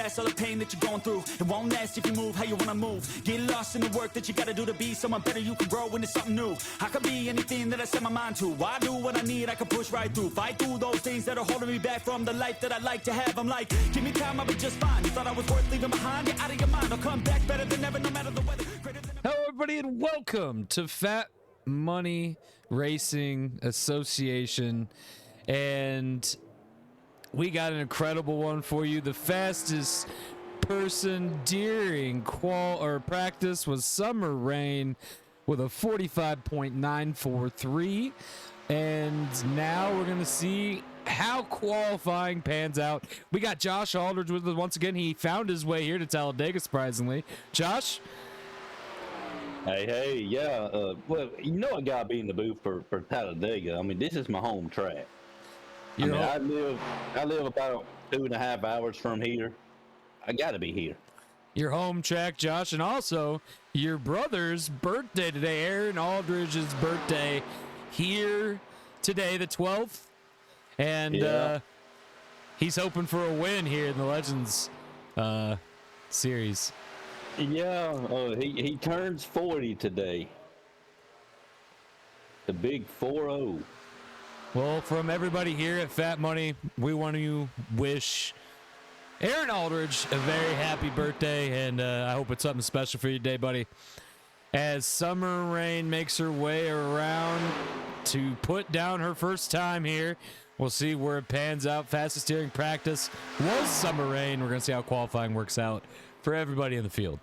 gas all the pain that you're going through. It won't last if you move how you wanna move. Get lost in the work that you gotta do to be someone better. You can grow into something new. I could be anything that I set my mind to. I do what I need, I can push right through. Fight through those things that are holding me back from the life that I like to have. I'm like, give me time, I'll be just fine. You thought I was worth leaving behind? You're out of your mind. I'll come back better than ever, no matter the weather. Hello everybody and welcome to Fat Money Racing Association, and we got an incredible one for you. The fastest person during practice was Summer Rain with a 45.943, and now we're gonna see how qualifying pans out. We got Josh Aldridge with us once again. He found his way here to Talladega, surprisingly. Josh? Hey, yeah. Well, you know I gotta be in the booth for Talladega. I mean, this is my home track. I live about 2.5 hours from here. I gotta be here. Your home track, Josh, and also your brother's birthday today. Aaron Aldridge's birthday here today, the 12th, and he's hoping for a win here in the Legends series. Yeah, he turns 40 today. The big 4-0. Well, from everybody here at Fat Money, we want to wish Aaron Aldridge a very happy birthday, and I hope it's something special for you today, buddy. As Summer Rain makes her way around to put down her first time here, we'll see where it pans out. Fastest steering practice was Summer Rain. We're going to see how qualifying works out for everybody in the field.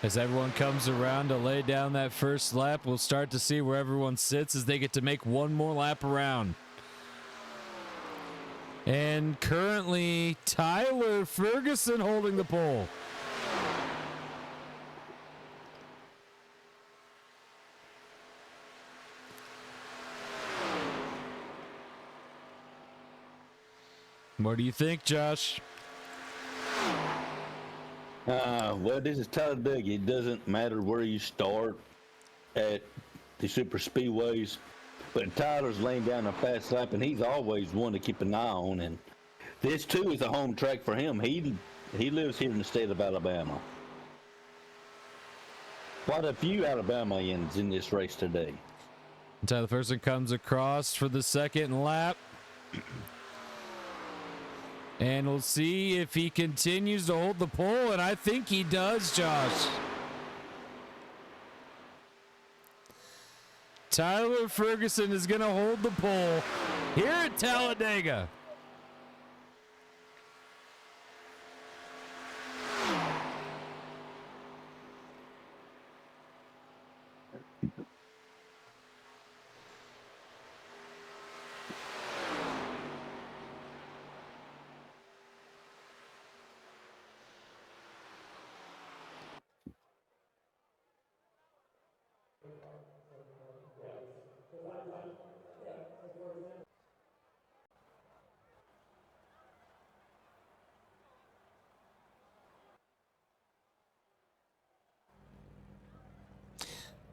As everyone comes around to lay down that first lap, we'll start to see where everyone sits as they get to make one more lap around. And currently, Tyler Ferguson holding the pole. What do you think, Josh? Well, this is Talladega. It doesn't matter where you start at the super speedways, but Tyler's laying down a fast lap, and he's always one to keep an eye on. And this too is a home track for him. He lives here in the state of Alabama. Quite a few Alabamians in this race today. Tyler Ferguson comes across for the second lap. And we'll see if he continues to hold the pole, and I think he does, Josh. Tyler Ferguson is going to hold the pole here at Talladega.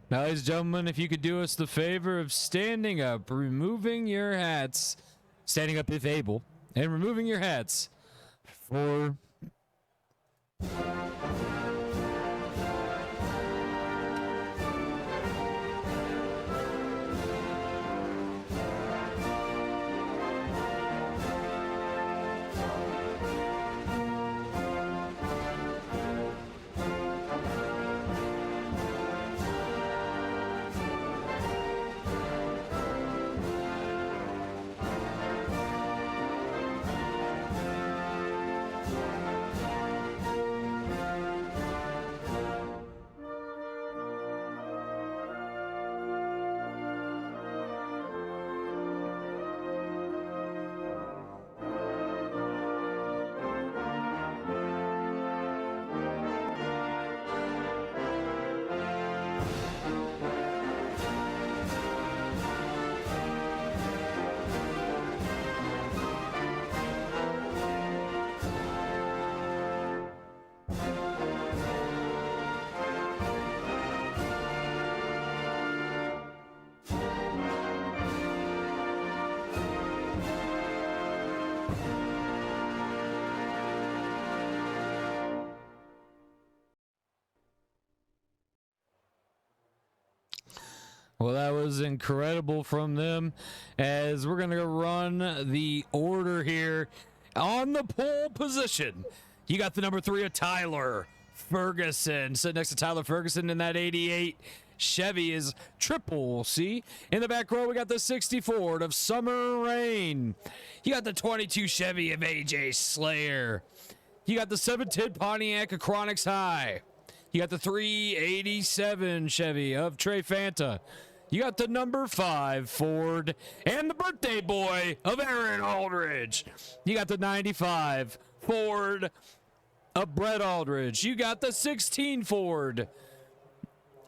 Now, ladies and gentlemen, if you could do us the favor of standing up, removing your hats, standing up if able, and removing your hats for... Well, that was incredible from them. As we're going to run the order here on the pole position. You got the number 3 of Tyler Ferguson. Sitting next to Tyler Ferguson in that 88 Chevy is Triple C. In the back row, we got the 60 Ford of Summer Rain. You got the 22 Chevy of AJ Slayer. You got the 710 Pontiac of Chronix High. You got the 387 Chevy of Trey Fanta. You got the number 5 Ford and the birthday boy of Aaron Aldridge. You got the 95 Ford of Brett Aldridge. You got the 16 Ford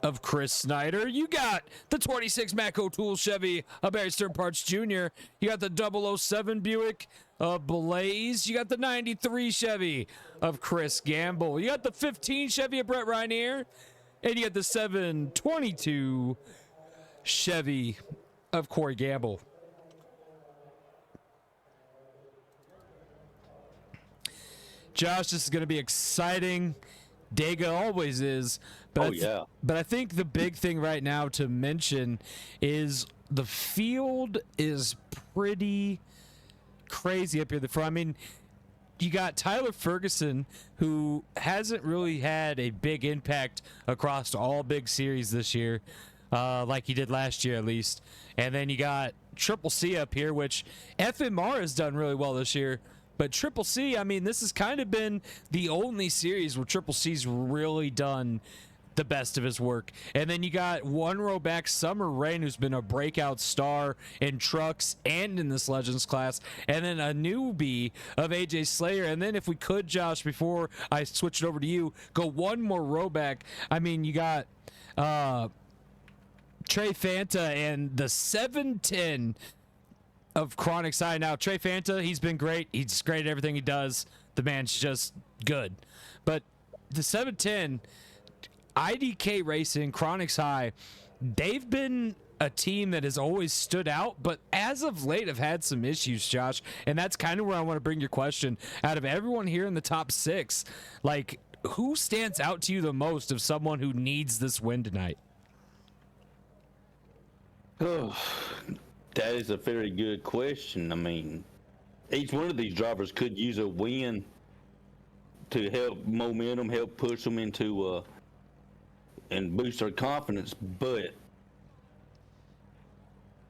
of Chris Snider. You got the 26 Mac O'Toole Chevy of Barry Stern Parts Jr. You got the 007 Buick of Blaze. You got the 93 Chevy of Chris Gamble. You got the 15 Chevy of Brett Rainier. And you got the 722 Chevy of Corey Gamble. Josh, this is going to be exciting. Dega always is. But But I think the big thing right now to mention is the field is pretty crazy up here at the front. I mean, you got Tyler Ferguson, who hasn't really had a big impact across all big series this year, like he did last year at least. And then you got Triple C up here, which FMR has done really well this year. But Triple C, I mean, this has kind of been the only series where Triple C's really done the best of his work. And then you got one row back Summer Rain, who's been a breakout star in trucks and in this Legends class. And then a newbie of AJ Slayer. And then if we could, Josh, before I switch it over to you, go one more row back. I mean, you got Trey Fanta and the 710 of Chronic Side. Now, Trey Fanta, he's been great. He's great at everything he does. The man's just good. But the 710, IDK Racing, Chronix High, they've been a team that has always stood out, but as of late have had some issues, Josh. And that's kind of where I want to bring your question. Out of everyone here in the top 6, like, who stands out to you the most of someone who needs this win tonight? Oh, that is a very good question. I mean, each one of these drivers could use a win to help momentum, help push them into and boost their confidence. But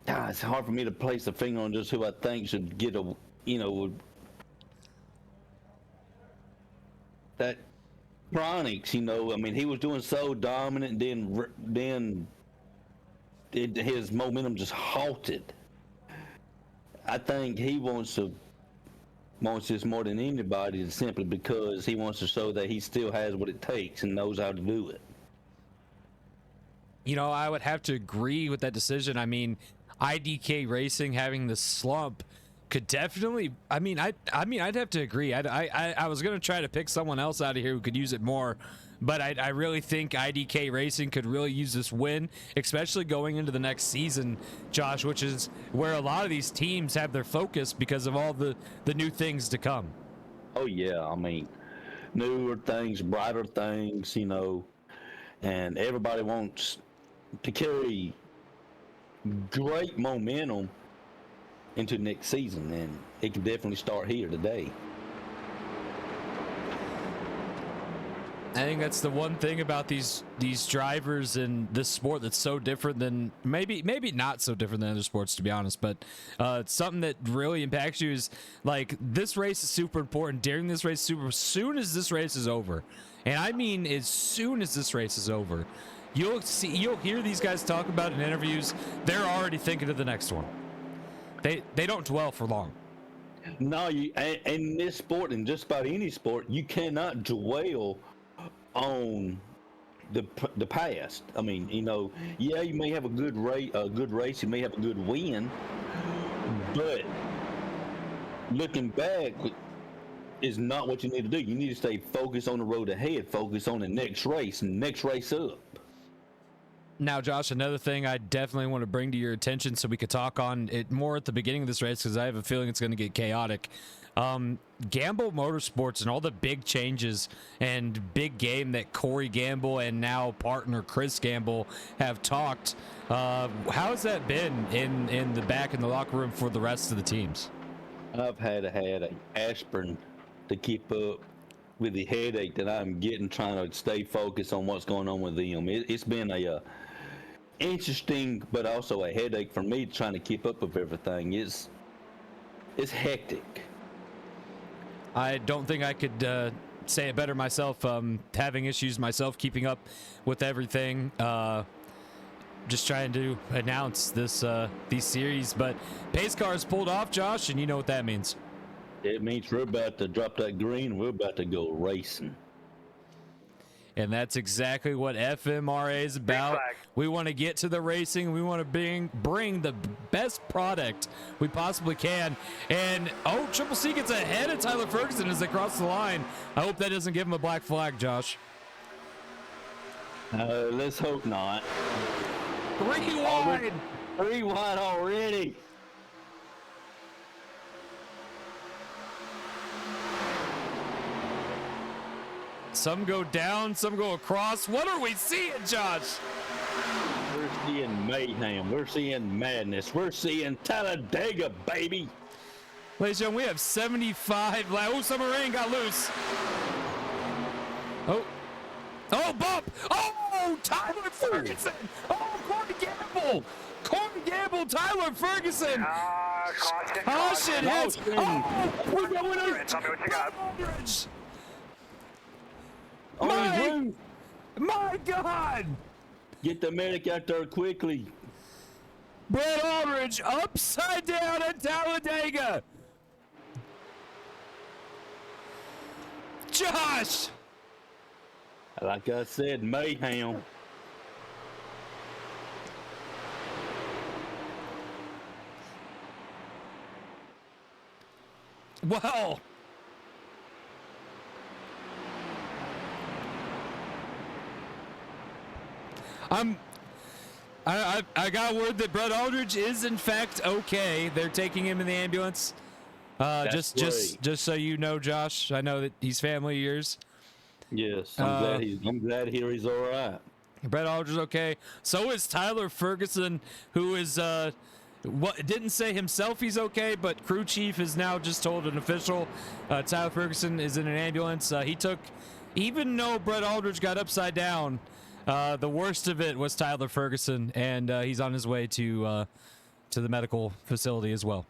it's hard for me to place a finger on just who I think should get a, that Chronix. I mean, he was doing so dominant, then his momentum just halted. I think he wants this more than anybody, simply because he wants to show that he still has what it takes and knows how to do it. I would have to agree with that decision. I mean, IDK Racing having the slump could definitely. I'd have to agree. I was gonna try to pick someone else out of here who could use it more, but I really think IDK Racing could really use this win, especially going into the next season, Josh, which is where a lot of these teams have their focus because of all the new things to come. Oh yeah, I mean, newer things, brighter things, and everybody wants to carry great momentum into next season, and it can definitely start here today. I think that's the one thing about these drivers in this sport that's so different than maybe not so different than other sports, to be honest, but it's something that really impacts you is, like, this race is super important. During this race, as soon as this race is over, and I mean as soon as this race is over, you'll hear these guys talk about in interviews, they're already thinking of the next one. They don't dwell for long. No, in this sport, and just about any sport, you cannot dwell on the past. I mean, you may have a good race, you may have a good win, but looking back is not what you need to do. You need to stay focused on the road ahead, focus on the next race and next race up. Now, Josh, another thing I definitely want to bring to your attention so we could talk on it more at the beginning of this race, because I have a feeling it's going to get chaotic. Gamble Motorsports and all the big changes and big game that Corey Gamble and now partner Chris Gamble have talked. How has that been in the back in the locker room for the rest of the teams? I've had an aspirin to keep up with the headache that I'm getting, trying to stay focused on what's going on with them. It's been a interesting, but also a headache for me trying to keep up with everything. It's hectic. I don't think I could say it better myself. Having issues myself keeping up with everything. Just trying to announce these series, but pace cars pulled off, Josh, and you know what that means. It means we're about to drop that green. We're about to go racing. And that's exactly what FMRA is about. We want to get to the racing. We want to bring the best product we possibly can. And, Triple C gets ahead of Tyler Ferguson as they cross the line. I hope that doesn't give him a black flag, Josh. Let's hope not. 3 wide. 3 wide already. Some go down, some go across. What are we seeing, Josh? We're seeing mayhem. We're seeing madness. We're seeing Talladega, baby. Ladies and gentlemen, we have 75 laps. Oh, Summer Rain got loose. Oh, bump. Oh, Tyler Ferguson. Oh, Corey Gamble. Corey Gamble, Tyler Ferguson. Caution. We're going to. Tell me what you got. My God! Get the medic out there quickly. Brett Aldridge upside down at Talladega. Josh! Like I said, mayhem. Well, I got word that Brett Aldridge is in fact okay. They're taking him in the ambulance. Just so you know, Josh. I know that he's family of yours. Yes, I'm glad to hear he's all right. Brett Aldridge is okay. So is Tyler Ferguson, who is didn't say himself he's okay, but crew chief has now just told an official Tyler Ferguson is in an ambulance. Even though Brett Aldridge got upside down, the worst of it was Tyler Ferguson, and he's on his way to the medical facility as well.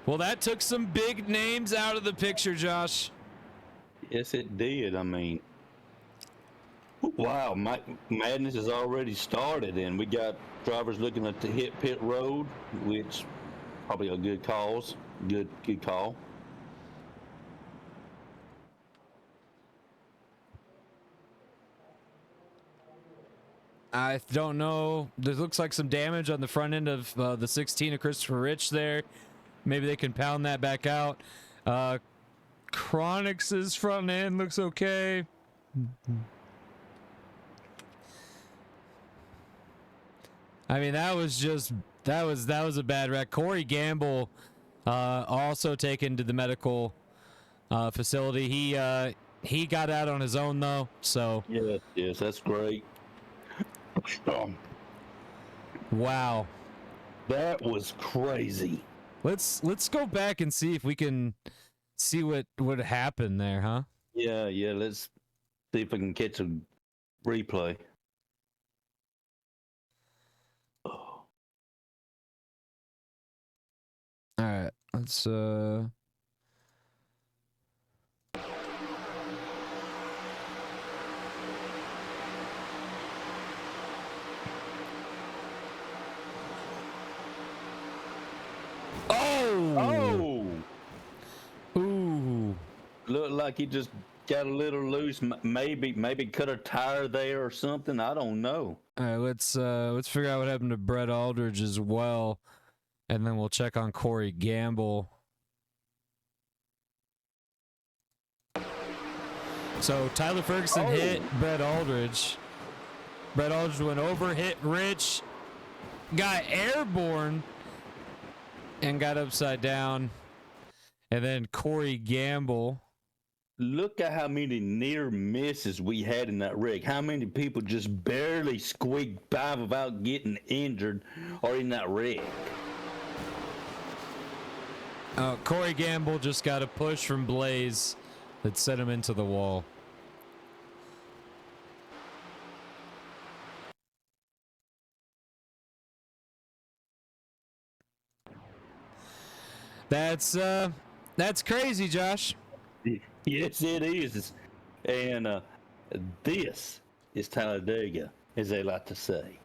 Well, that took some big names out of the picture, Josh. Yes, it did. I mean, wow, madness has already started, and we got drivers looking at the hit pit road, which probably a good cause. Good call. I don't know. There looks like some damage on the front end of the 16 of Christopher Rich there. Maybe they can pound that back out. Chronix's front end looks okay. I mean, that was a bad wreck. Corey Gamble also taken to the medical facility. He got out on his own though. So yes, that's great. Wow, that was crazy. Let's go back and see if we can see what happened there, huh? Yeah, let's see if we can catch a replay. All right, let's Oh! Ooh. Looked like he just got a little loose. Maybe cut a tire there or something. I don't know. All right, let's figure out what happened to Brett Aldridge as well, and then we'll check on Corey Gamble. So Tyler Ferguson hit Brett Aldridge. Brett Aldridge went over, hit Rich, got airborne, and got upside down. And then Corey Gamble. Look at how many near misses we had in that wreck. How many people just barely squeaked by without getting injured or in that wreck. Corey Gamble just got a push from Blaze that sent him into the wall. That's crazy, Josh. Yes, it is. And this is Talladega, as they like to say.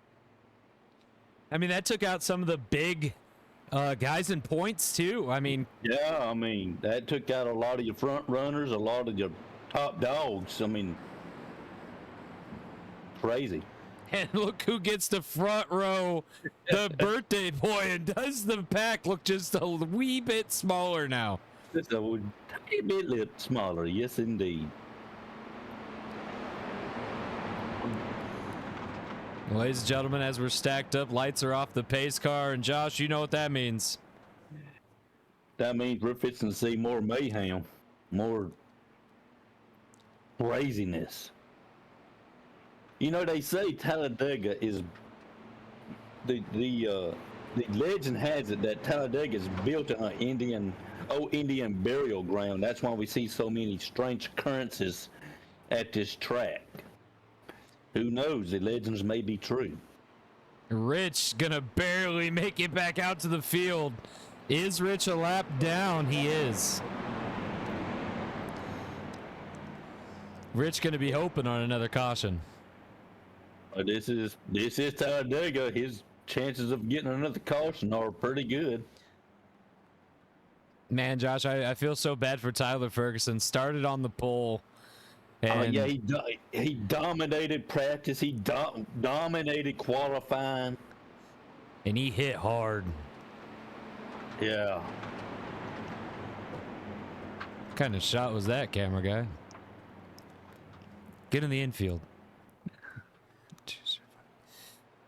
I mean, that took out some of the big guys in points, too. I mean, Yeah, I mean, that took out a lot of your front runners, a lot of your top dogs. I mean, crazy. and look who gets the front row, the birthday boy, and does the pack look just a wee bit smaller now. Just a tiny bit smaller, yes, indeed. Ladies and gentlemen, as we're stacked up, lights are off the pace car, and Josh, you know what that means. That means we're fixing to see more mayhem, more craziness. You know, they say Talladega is the legend has it that Talladega is built on Indian burial ground. That's why we see so many strange occurrences at this track. Who knows? The legends may be true. Rich gonna barely make it back out to the field. Is Rich a lap down? He is. Rich gonna be hoping on another caution. This is Talladega. His chances of getting another caution are pretty good. Man, Josh, I feel so bad for Tyler Ferguson. Started on the pole. And Yeah, he dominated practice. He dominated qualifying. And he hit hard. Yeah. What kind of shot was that, camera guy? Get in the infield.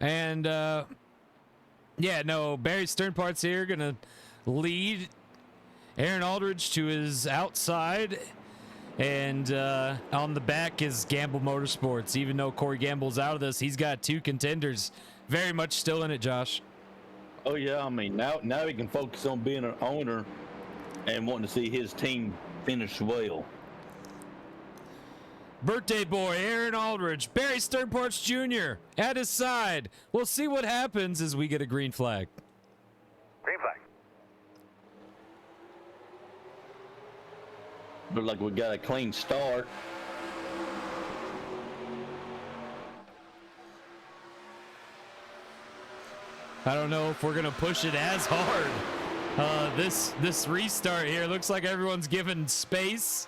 And, yeah, no, Barry Sternpart's here, gonna lead Aaron Aldridge to his outside. And on the back is Gamble Motorsports. Even though Corey Gamble's out of this, he's got two contenders very much still in it, Josh. Oh, yeah, I mean, now he can focus on being an owner and wanting to see his team finish well. Birthday boy Aaron Aldridge, Barry Sternparts Jr. at his side. We'll see what happens as we get a green flag. Green flag. Look like we got a clean start. I don't know if we're gonna push it as hard. This restart here looks like everyone's given space.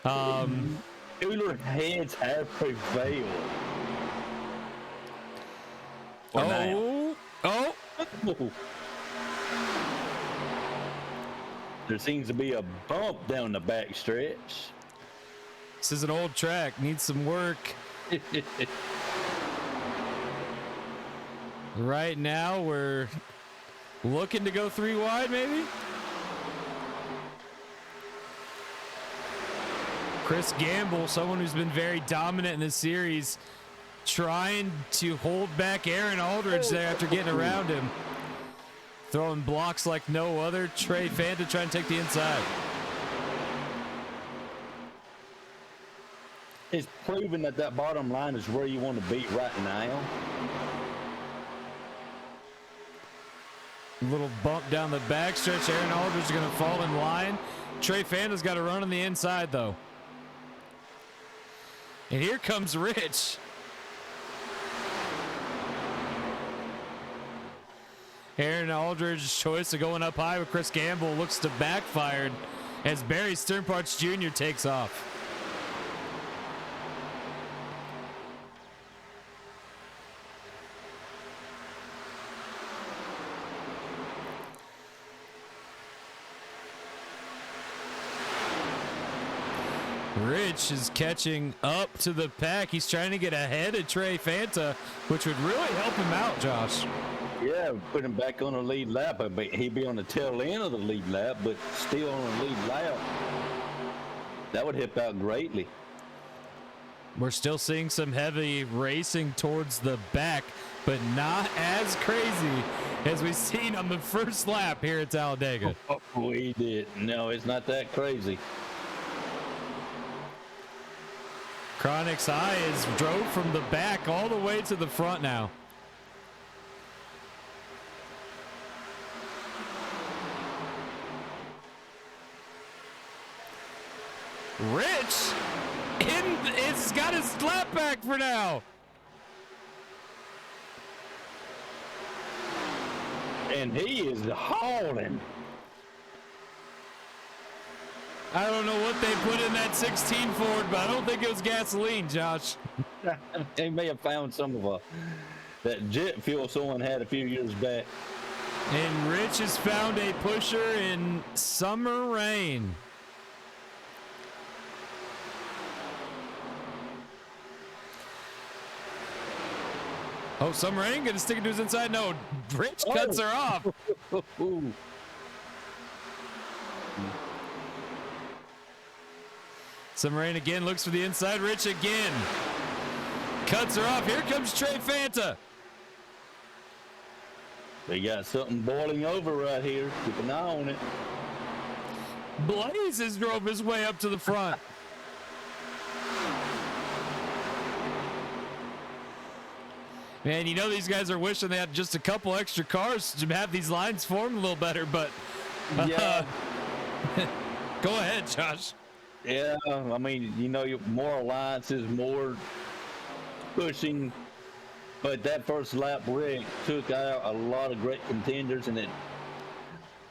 Cooler heads have prevailed. For now. Oh! There seems to be a bump down the back stretch. This is an old track, needs some work. Right now, we're looking to go 3 wide, maybe? Chris Gamble, someone who's been very dominant in this series, trying to hold back Aaron Aldridge there after getting around him. Throwing blocks like no other. Trey Fanta trying to take the inside. It's proven that bottom line is where you want to be right now. Little bump down the backstretch. Aaron Aldridge is going to fall in line. Trey Fanta's got to run on the inside, though. And here comes Rich. Aaron Aldridge's choice of going up high with Chris Gamble looks to backfire as Barry Sternparts Jr. takes off. Rich is catching up to the pack. He's trying to get ahead of Trey Fanta, which would really help him out, Josh. Yeah, put him back on the lead lap. But he'd be on the tail end of the lead lap, but still on the lead lap. That would help out greatly. We're still seeing some heavy racing towards the back, but not as crazy as we've seen on the first lap here at Talladega. Oh, we did. No, it's not that crazy. Chronic's High is drove from the back all the way to the front now. Rich it's got his lap back for now. And he is hauling. I don't know what they put in that 16 Ford, but I don't think it was gasoline, Josh. They may have found some of that jet fuel someone had a few years back. And Rich has found a pusher in Summer Rain. Oh, Summer Rain gonna stick it to his inside? No, Rich cuts her off. Summer Rain again looks for the inside. Rich again cuts her off. Here comes Trey Fanta. They got something boiling over right here. Keep an eye on it. Blaze has drove his way up to the front. Man, you know these guys are wishing they had just a couple extra cars to have these lines formed a little better, but Yeah. Go ahead, Josh. Yeah, I mean, you know, more alliances, more pushing. But that first lap wreck took out a lot of great contenders, and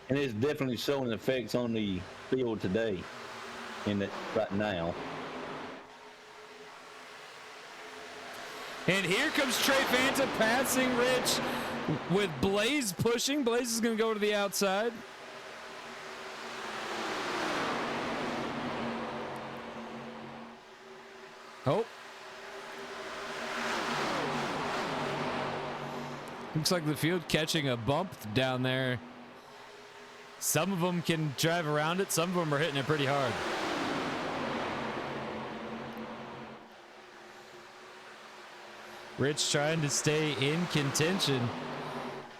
it's definitely showing effects on the field today, right now. And here comes Trey Fanta passing Rich with Blaze pushing. Blaze is going to go to the outside. Oh. Looks like the field catching a bump down there. Some of them can drive around it. Some of them are hitting it pretty hard. Rich trying to stay in contention.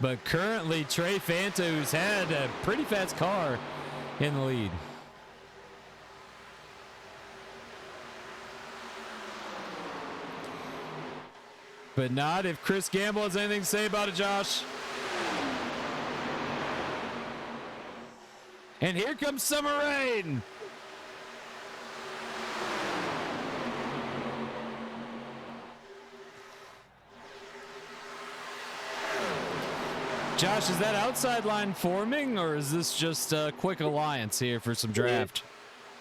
But currently Trey Fanta, who's had a pretty fast car, in the lead. But not if Chris Gamble has anything to say about it, Josh. And here comes Summer Rain. Josh, is that outside line forming, or is this just a quick alliance here for some draft?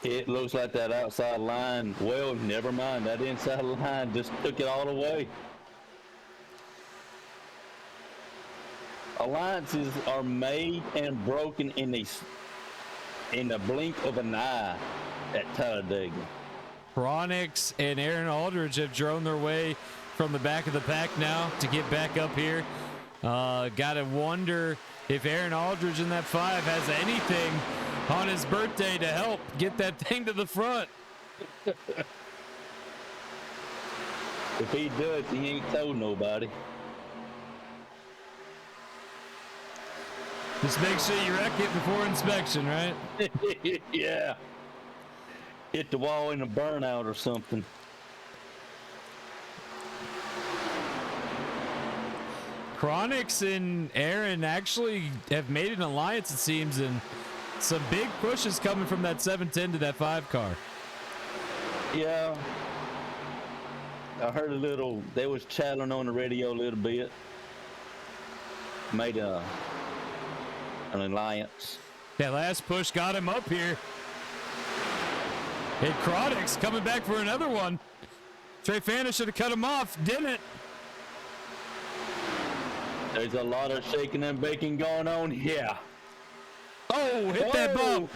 It looks like that outside line. Well, never mind. That inside line just took it all away. Alliances are made and broken in the blink of an eye at Talladega. Chronix and Aaron Aldridge have drone their way from the back of the pack now to get back up here. Gotta wonder if Aaron Aldridge in that 5 has anything on his birthday to help get that thing to the front. If he does, he ain't told nobody. Just make sure you wreck it before inspection, right? Yeah. Hit the wall in a burnout or something. Chronix and Aaron actually have made an alliance, it seems, and some big pushes coming from that 710 to that 5 car. Yeah. I heard a little, they was chatting on the radio a little bit. Made an alliance. That last push got him up here. And Chronix coming back for another one. Trey Fanta should have cut him off, didn't. There's a lot of shaking and baking going on here. Oh, hit that bump.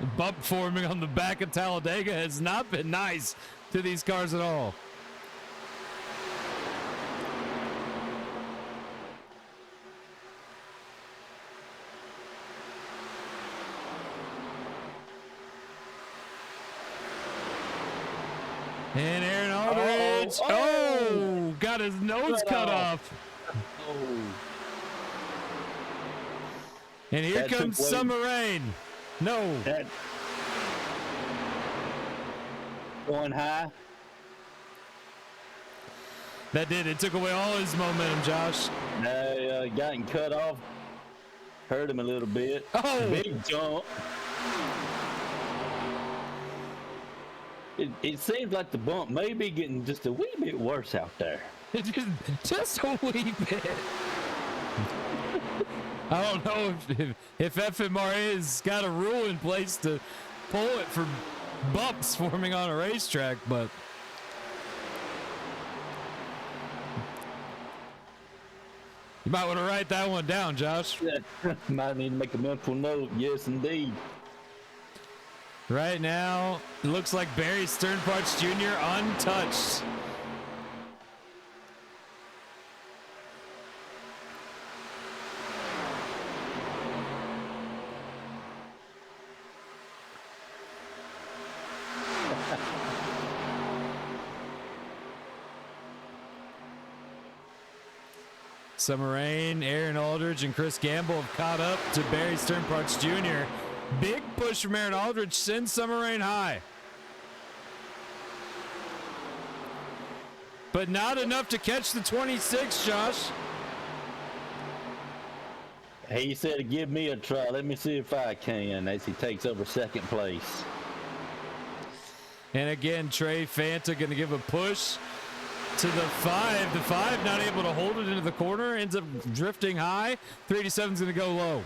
bump forming on the back of Talladega has not been nice to these cars at all. And Aaron Aldridge, got his nose cut off. Oh. And here That comes took way- Summer Rain. No. That going high. That did. It took away all his momentum, Josh. Gotten cut off. Hurt him a little bit. Oh. Big jump. It seems like the bump may be getting just a wee bit worse out there. Just a wee bit. I don't know if FMRA has got a rule in place to pull it for bumps forming on a racetrack, but you might want to write that one down, Josh. Might need to make a mental note. Yes, indeed. Right now, it looks like Barry Sternparts Jr. untouched. Summer Rain, Aaron Aldridge, and Chris Gamble have caught up to Barry Sternparts Jr. Big push from Aaron Aldridge sends Summer Rain high. But not enough to catch the 26, Josh. He said, give me a try. Let me see if I can, as he takes over second place. And again, Trey Fanta going to give a push to the 5. The 5 not able to hold it into the corner, ends up drifting high. 387 is going to go low.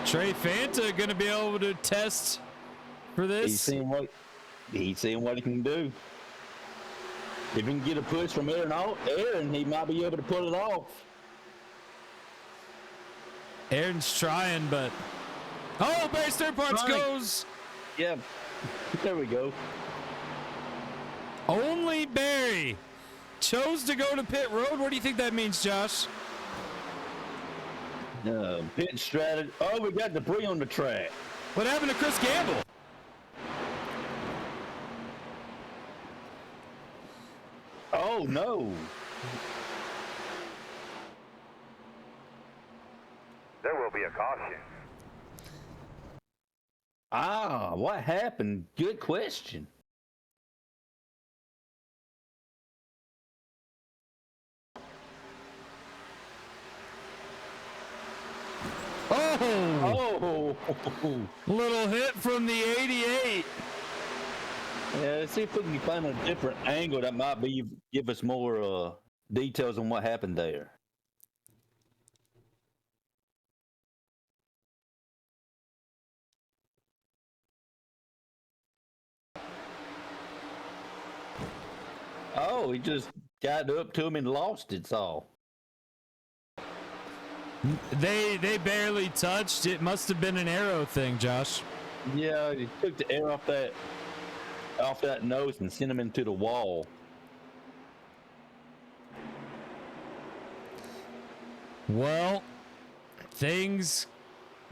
Trey Fanta going to be able to test for this. He's seeing what he can do. If he can get a push from Aaron, he might be able to pull it off. Aaron's trying, but Barry Sternparts goes. Yep. There we go. Only Barry chose to go to pit road. What do you think that means, Josh? Pit strategy. Oh, we got debris on the track. What happened to Chris Gamble? Oh, no. There will be a caution. What happened? Good question. Oh! Oh! Little hit from the 88. Yeah, let's see if we can find a different angle that might give us more details on what happened there. Oh, he just got up to him and lost it all. They barely touched. It must have been an arrow thing, Josh. Yeah, he took the air off that nose and sent him into the wall. Well, things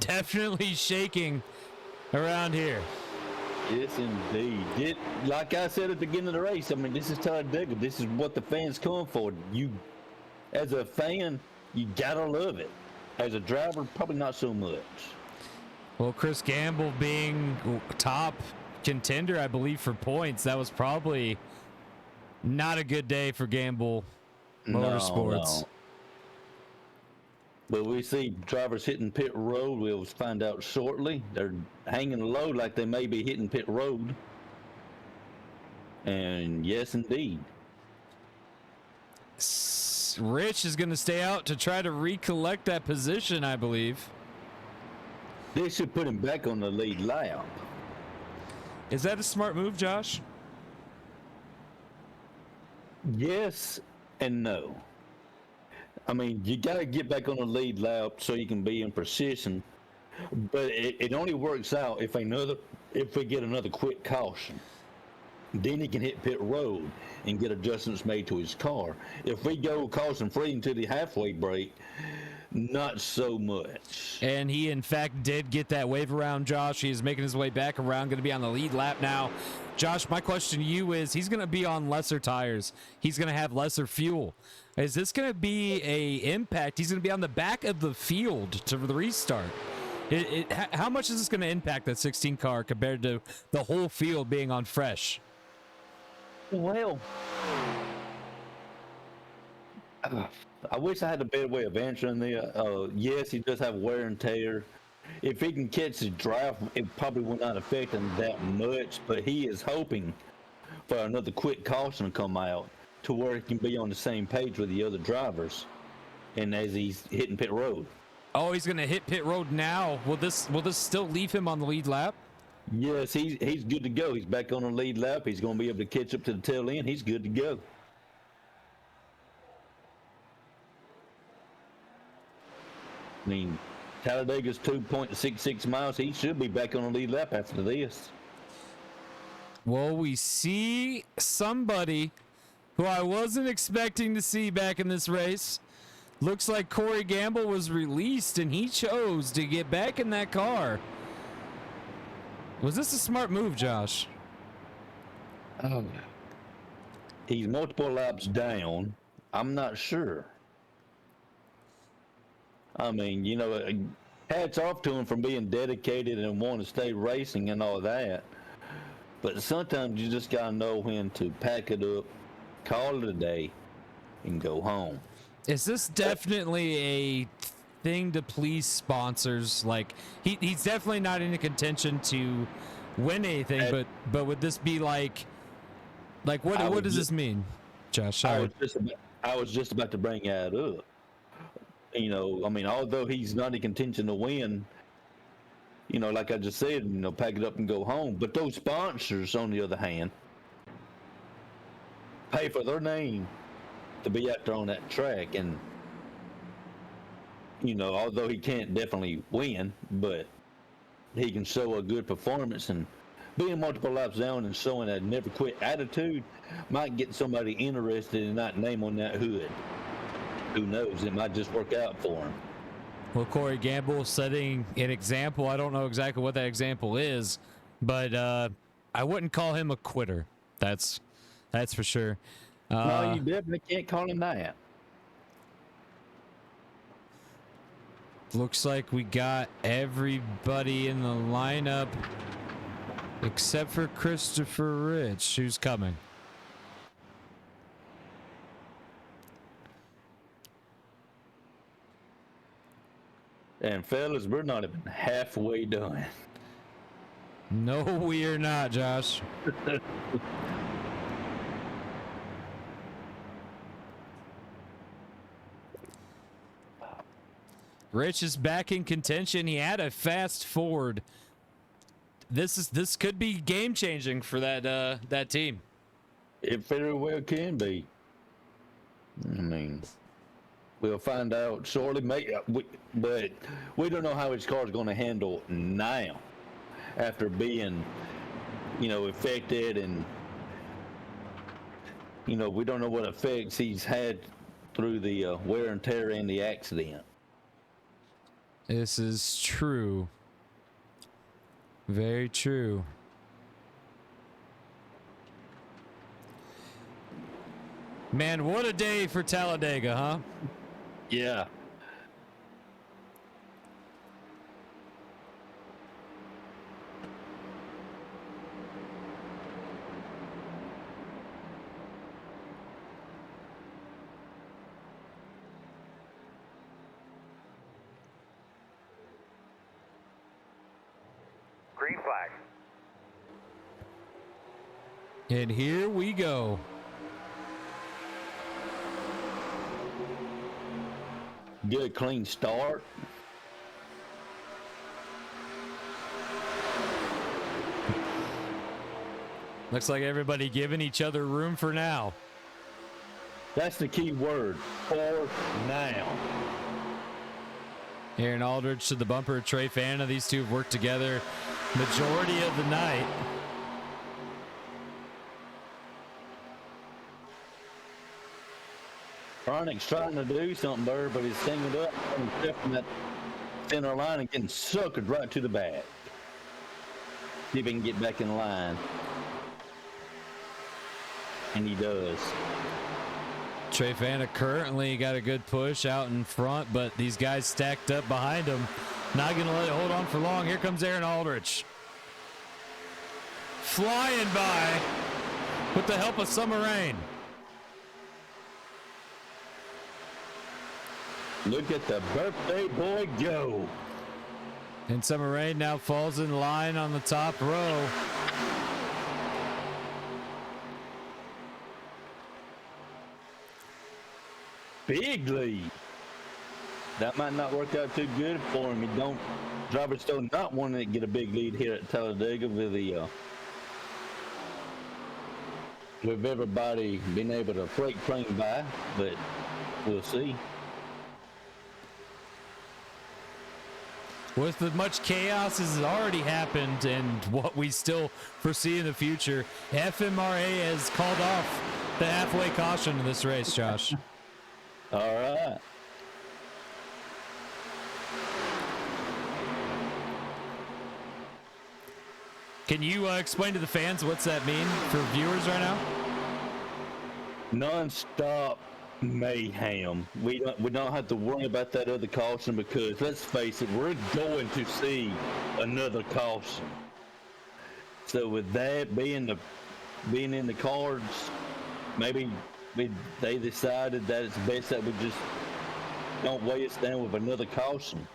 definitely shaking around here. Yes, indeed. Like I said at the beginning of the race, I mean, this is Talladega. This is what the fans come for. You, as a fan, you gotta love it. As a driver, probably not so much. Well, Chris Gamble being top contender, I believe, for points, that was probably not a good day for Gamble Motorsports. No. But we see drivers hitting pit road. We'll find out shortly. They're hanging low like they may be hitting pit road. And yes, indeed. Rich is going to stay out to try to recollect that position, I believe. They should put him back on the lead lap. Is that a smart move, Josh? Yes and no. I mean, you got to get back on the lead lap so you can be in precision, but it only works out if we get another quick caution. Then he can hit pit road and get adjustments made to his car. If we go caution free into the halfway break, not so much. And he, in fact, did get that wave around Josh. He is making his way back around, going to be on the lead lap now. Josh, my question to you is, he's going to be on lesser tires. He's going to have lesser fuel. Is this going to be a impact? He's going to be on the back of the field to the restart. How much is this going to impact that 16 car compared to the whole field being on fresh? Well, I wish I had a better way of answering the. Yes, he does have wear and tear. If he can catch his draft, it probably will not affect him that much. But he is hoping for another quick caution to come out to where he can be on the same page with the other drivers, and as he's hitting pit road. Oh, he's going to hit pit road now. Will this still leave him on the lead lap? Yes, he's good to go. He's back on the lead lap. He's going to be able to catch up to the tail end. He's good to go. I mean, Talladega's 2.66 miles. He should be back on the lead lap after this. Well, we see somebody who I wasn't expecting to see back in this race. Looks like Corey Gamble was released, and he chose to get back in that car. Was this a smart move, Josh? He's multiple laps down. I'm not sure. I mean, hats off to him for being dedicated and wanting to stay racing and all that. But sometimes you just got to know when to pack it up, call it a day, and go home. Is this definitely a thing to please sponsors? Like, he's definitely not in a contention to win anything, but would this be like what does this mean, Josh? I was just about to bring that up. I mean, although he's not in contention to win, like I just said, pack it up and go home. But those sponsors, on the other hand, pay for their name to be out there on that track. And, although he can't definitely win, but he can show a good performance, and being multiple laps down and showing a never quit attitude might get somebody interested in that name on that hood. Who knows? It might just work out for him. Well, Corey Gamble setting an example. I don't know exactly what that example is, but I wouldn't call him a quitter. That's for sure. No, you definitely can't call him that. Looks like we got everybody in the lineup except for Christopher Rich, who's coming. And fellas, we're not even halfway done. No, we are not, Josh. Rich is back in contention. He had a fast Ford. This could be game changing for that team. It very well can be. I mean, we'll find out shortly. But we don't know how his car is going to handle now, after being, affected, and we don't know what effects he's had through the wear and tear and the accident. This is true. Very true. Man, what a day for Talladega, huh? Yeah. Green flag. And here we go. Get a clean start. Looks like everybody giving each other room for now. That's the key word. For now. Aaron Aldridge to the bumper. Trey Fanta. These two have worked together majority of the night. Arnick's trying to do something there, but he's singled up and stepping that center line and getting suckered right to the back. See if he can get back in line. And he does. Trey Fanta currently got a good push out in front, but these guys stacked up behind him. Not going to let it hold on for long. Here comes Aaron Aldridge. Flying by with the help of Summer Rain. Look at the birthday boy go. And Summer Rain now falls in line on the top row. Big lead. That might not work out too good for him. Drivers do not want to get a big lead here at Talladega with everybody being able to freight train by, but we'll see. With as much chaos as has already happened and what we still foresee in the future, FMRA has called off the halfway caution in this race, Josh. All right. Can you explain to the fans what's that mean for viewers right now? Non-stop mayhem. We don't have to worry about that other caution because let's face it, we're going to see another caution. So with that being in the cards, maybe they decided that it's best that we just don't weigh us down with another caution.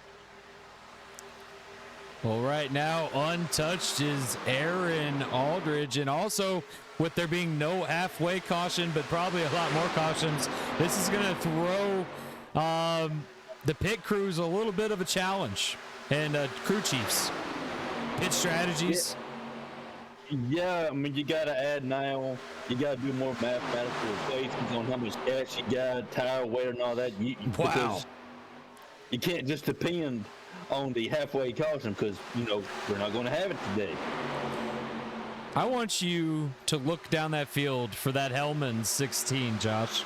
Well, right now, untouched is Aaron Aldridge, and also with there being no halfway caution, but probably a lot more cautions, this is going to throw the pit crews a little bit of a challenge, and crew chiefs. Pit strategies. Yeah, I mean, you got to add now, you got to do more mathematical equations on how much gas you got, tire wear, and all that. Wow. You can't just depend on the halfway caution because, we're not going to have it today. I want you to look down that field for that Hellman 16, Josh.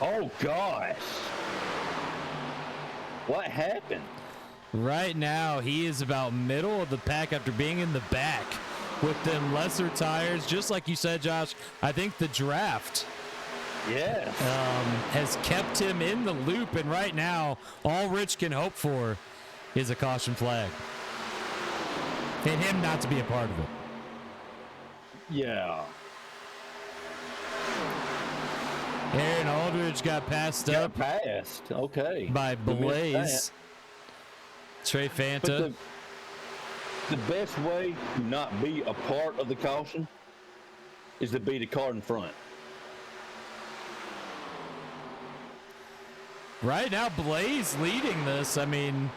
Oh, gosh. What happened? Right now, he is about middle of the pack after being in the back with them lesser tires. Just like you said, Josh, I think the draft has kept him in the loop. And right now, all Rich can hope for is a caution flag. And him not to be a part of it. Yeah. Aaron Aldridge got passed up. Okay. By Blaze. Trey Fanta. The best way to not be a part of the caution is to be the car in front. Right now, Blaze leading this. I mean,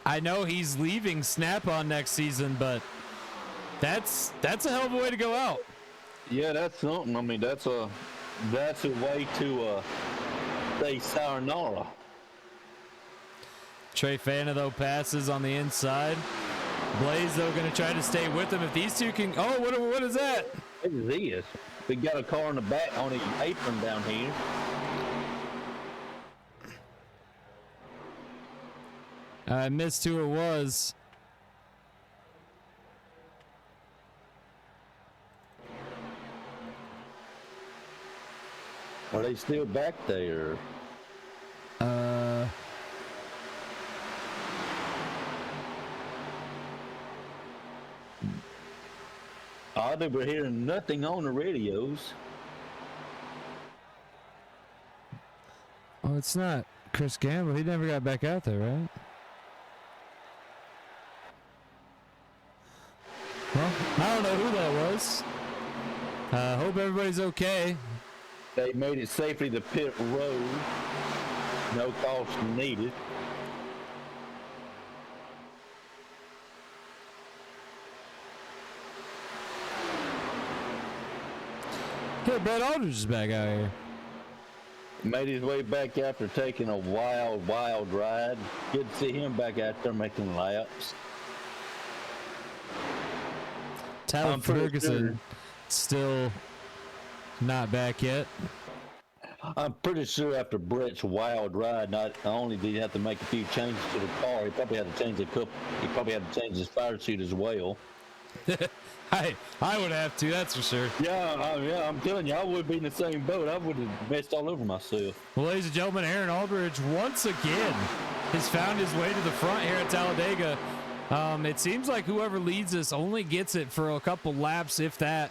I know he's leaving Snap-on next season, but that's a hell of a way to go out. Yeah, that's something. I mean, that's a way to say sayonara. Trey Fanta, though, passes on the inside. Blaze, though, going to try to stay with him. If these two can... Oh, what is that? What is this? We got a car in the back on the apron down here. I missed who it was. Are they still back there? Oddly, we're hearing nothing on the radios. Oh, it's not Chris Gamble. He never got back out there, right? Well, I don't know who that was. Hope everybody's okay. They made it safely to pit road. No caution needed. Yeah, Brett Aldridge is back out here. Made his way back after taking a wild ride. Good to see him back out there making laps. Tyler I'm pretty Ferguson still not back yet. I'm pretty sure after Brett's wild ride, not only did he have to make a few changes to the car, he probably had to change He probably had to change his fire suit as well. I would have to, that's for sure. Yeah, I'm telling you, I would be in the same boat. I would have messed all over myself. Well, ladies and gentlemen, Aaron Aldridge once again has found his way to the front here at Talladega. It seems like whoever leads us only gets it for a couple laps, if that.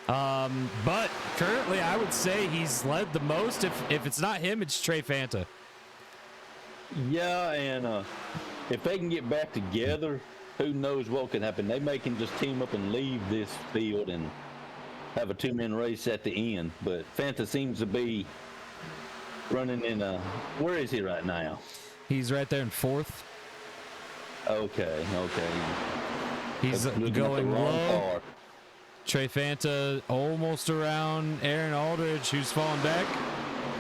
But currently, I would say he's led the most. If it's not him, it's Trey Fanta. Yeah, and if they can get back together, who knows what can happen. They may can just team up and leave this field and have a two-man race at the end. But Fanta seems to be running in where is he right now? He's right there in fourth. Okay. He's Looking at the going wrong low. car. Trey Fanta almost around Aaron Aldridge, who's falling back.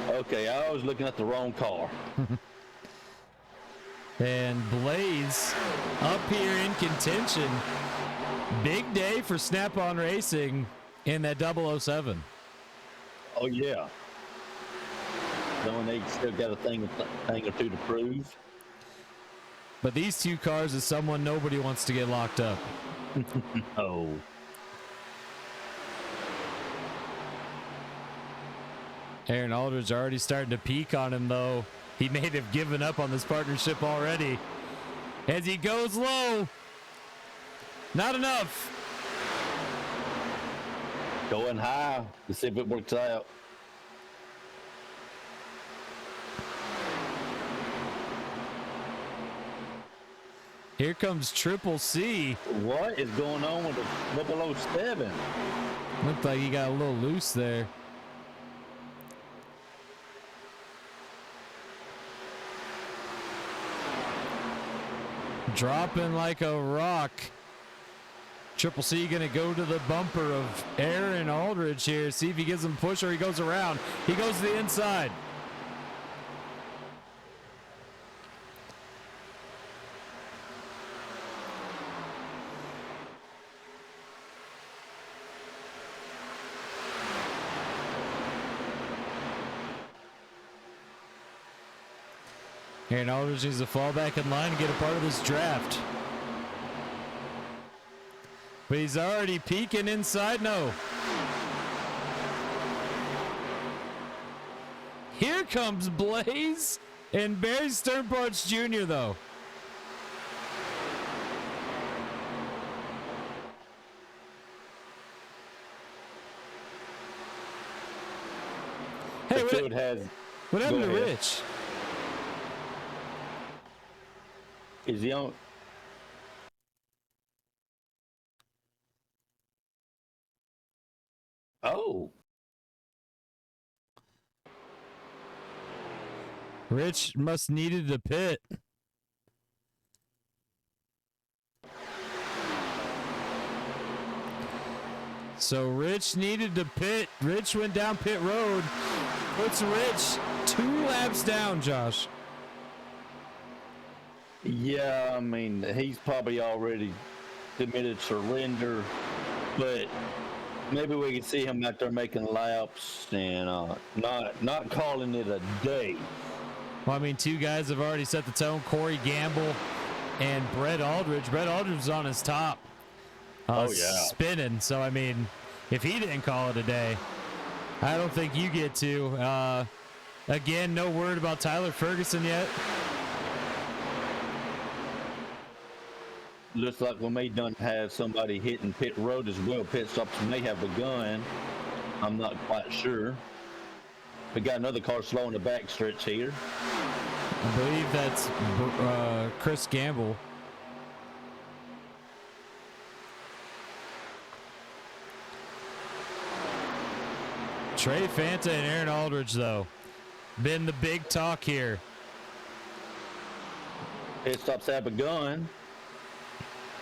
Okay, I was looking at the wrong car. And Blaze up here in contention. Big day for Snap-on Racing in that 007. Oh, yeah. Knowing they still got a thing or two to prove. But these two cars is someone nobody wants to get locked up. Oh. Aaron Aldridge already starting to peek on him, though. He may have given up on this partnership already. As he goes low. Not enough. Going high to see if it works out. Here comes Triple C. What is going on with the 007? Looked like he got a little loose there. Dropping like a rock. Triple C gonna go to the bumper of Aaron Aldridge here. See if he gives him a push or he goes around. He goes to the inside. Aaron Aldridge needs to fall back in line and get a part of this draft. But he's already peeking inside. No. Here comes Blaze and Barry Sternparts Jr. though. Hey, what happened to Rich? Is he on? Oh. Rich must needed to pit. So Rich needed to pit. Rich went down pit road. Puts Rich 2 laps down, Josh. Yeah, I mean, he's probably already committed surrender, but maybe we can see him out there making laps and not calling it a day. Well, I mean, 2 guys have already set the tone. Corey Gamble and Brett Aldridge. Brett Aldridge was on his top. Spinning. So, I mean, if he didn't call it a day, I don't think you get to. Again, no word about Tyler Ferguson yet. Looks like we may done have somebody hitting pit road as well. Pit stops may have begun. I'm not quite sure. We got another car slow in the back stretch here. I believe that's Chris Gamble. Trey Fanta and Aaron Aldridge, though, been the big talk here. Pit stops have begun.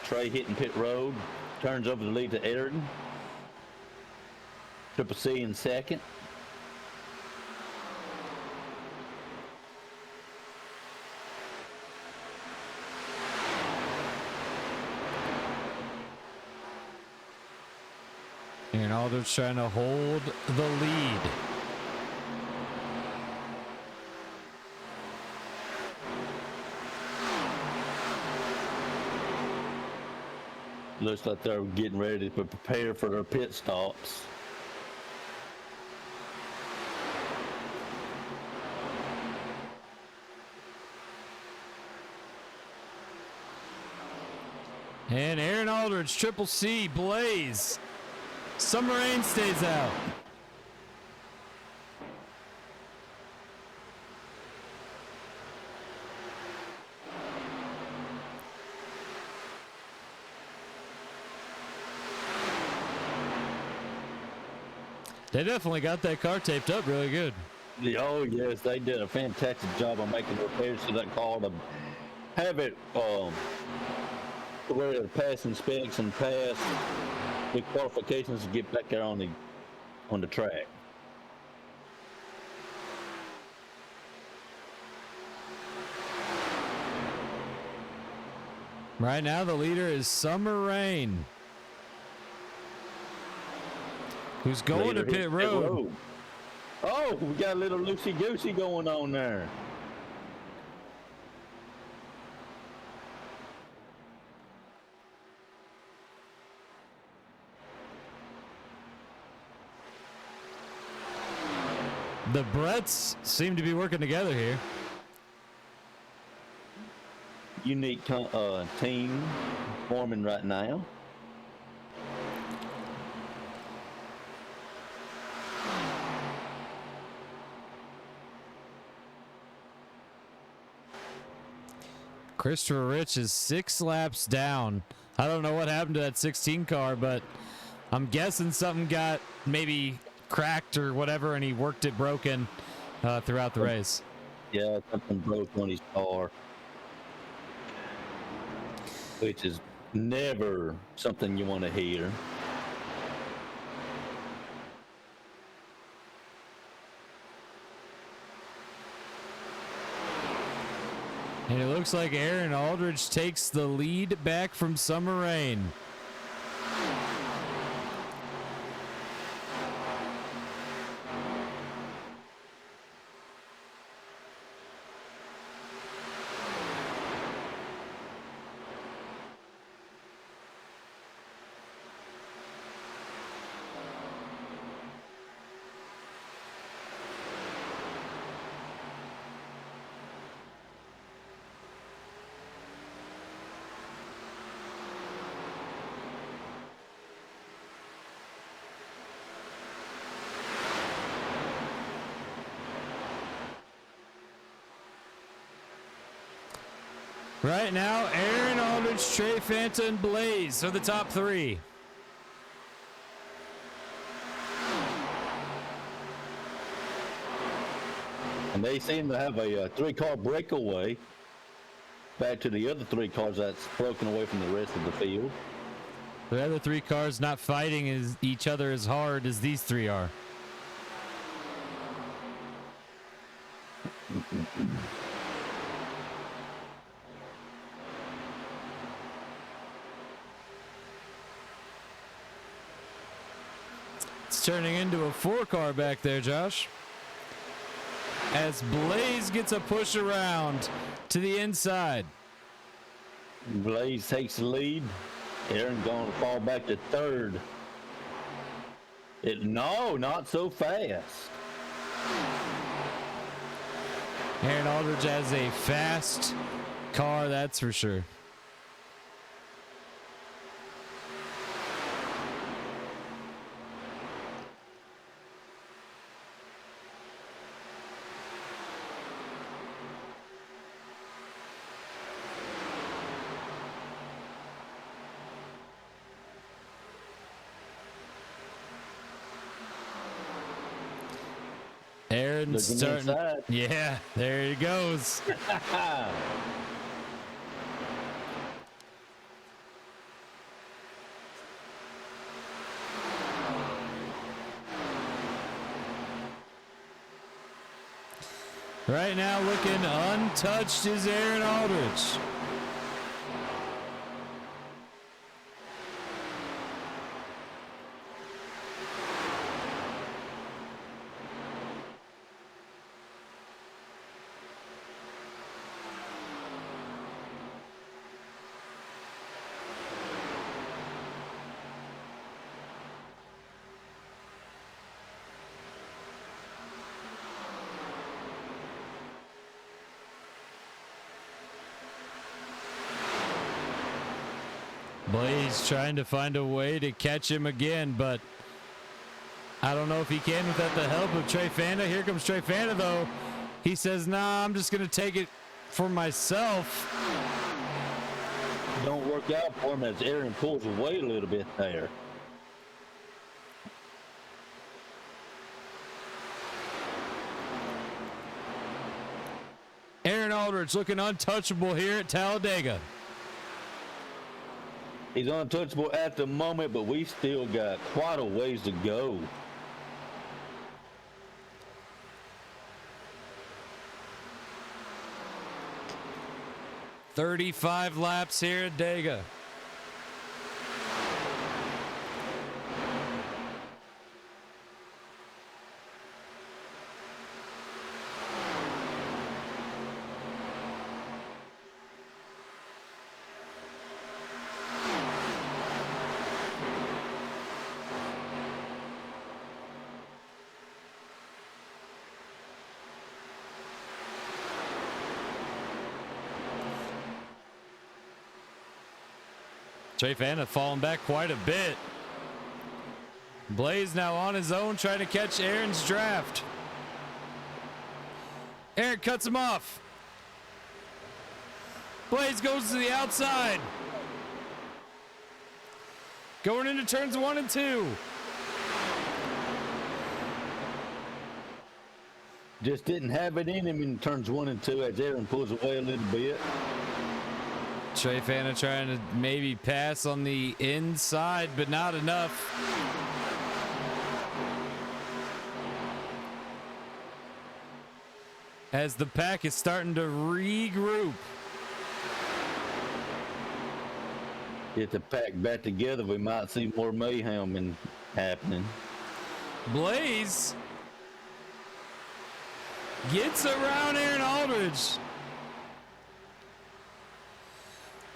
Trey hitting pit road. Turns over the lead to Aaron. Triple C in second. And Aldridge trying to hold the lead. Looks like they're getting ready to prepare for their pit stops. And Aaron Aldridge, Triple C, Blaze. Summer Rain stays out. They definitely got that car taped up really good. Oh yes, they did a fantastic job on making repairs to that car to have it to where it pass inspects and pass the qualifications to get back there on the track. Right now the leader is Summer Rain, who's going Leader to pit hits road. Oh, we got a little loosey-goosey going on there. The Bretts seem to be working together here. Unique team forming right now. Christopher Rich is 6 laps down. I don't know what happened to that 16 car, but I'm guessing something got maybe cracked or whatever, and he worked it broken throughout the race. Yeah, something broke on his car, which is never something you want to hear. And it looks like Aaron Aldridge takes the lead back from Summer Rain. Right now, Aaron Aldridge, Trey Fanta, and Blaze are the top 3. And they seem to have a 3-car breakaway back to the other 3 cars that's broken away from the rest of the field. The other 3 cars not fighting each other as hard as these 3 are. It's turning into a 4-car back there, Josh. As Blaze gets a push around to the inside. Blaze takes the lead. Aaron going to fall back to 3rd. No, not so fast. Aaron Aldridge has a fast car, that's for sure. Aaron's starting. Inside. Yeah, there he goes. Right now looking untouched is Aaron Aldridge. Blaze trying to find a way to catch him again, but I don't know if he can without the help of Trey Fanda. Here comes Trey Fanda, though. He says, nah, I'm just going to take it for myself. Don't work out for him as Aaron pulls away a little bit there. Aaron Aldridge looking untouchable here at Talladega. He's untouchable at the moment, but we still got quite a ways to go. "35 laps here at Dega. Trey Fanda falling back quite a bit. Blaze now on his own trying to catch Aaron's draft. Aaron cuts him off. Blaze goes to the outside. Going into turns 1 and 2. Just didn't have it in him in turns 1 and 2 as Aaron pulls away a little bit. Trey Fanda trying to maybe pass on the inside, but not enough. As the pack is starting to regroup. Get the pack back together, we might see more mayhem happening. Blaze gets around Aaron Aldridge.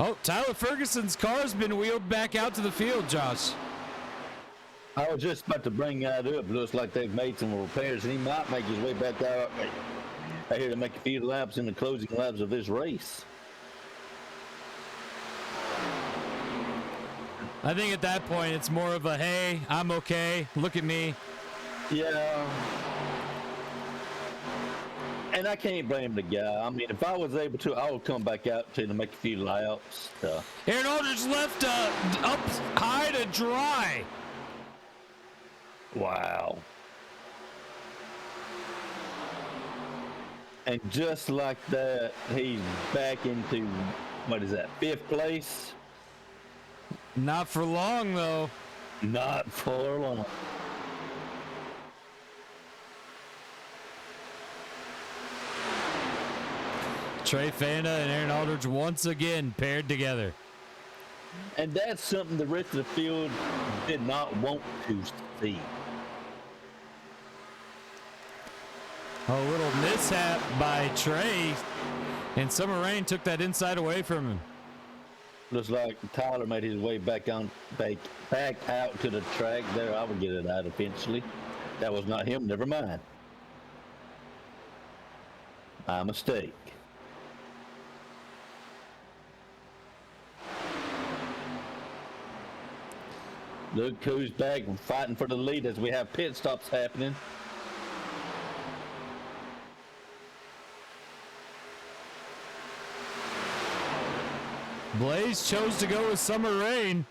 Oh, Tyler Ferguson's car's been wheeled back out to the field, Josh. I was just about to bring that up. Looks like they've made some repairs, and he might make his way back out here to make a few laps in the closing laps of this race. I think at that point, it's more of a, hey, I'm okay, look at me. Yeah. And I can't blame the guy. I mean, if I was able to, I would come back out to make a few laps. Aaron Aldridge left up high to dry. Wow. And just like that, he's back into, what is that, 5th place? Not for long, though. Not for long. Trey Fanda and Aaron Aldridge once again paired together. And that's something the rest of the field did not want to see. A little mishap by Trey, and Summer Rain took that inside away from him. Looks like Tyler made his way back out to the track there. I would get it out eventually. That was not him. Never mind. My mistake. Look who's back and fighting for the lead as we have pit stops happening. Blaze chose to go with Summer Rain.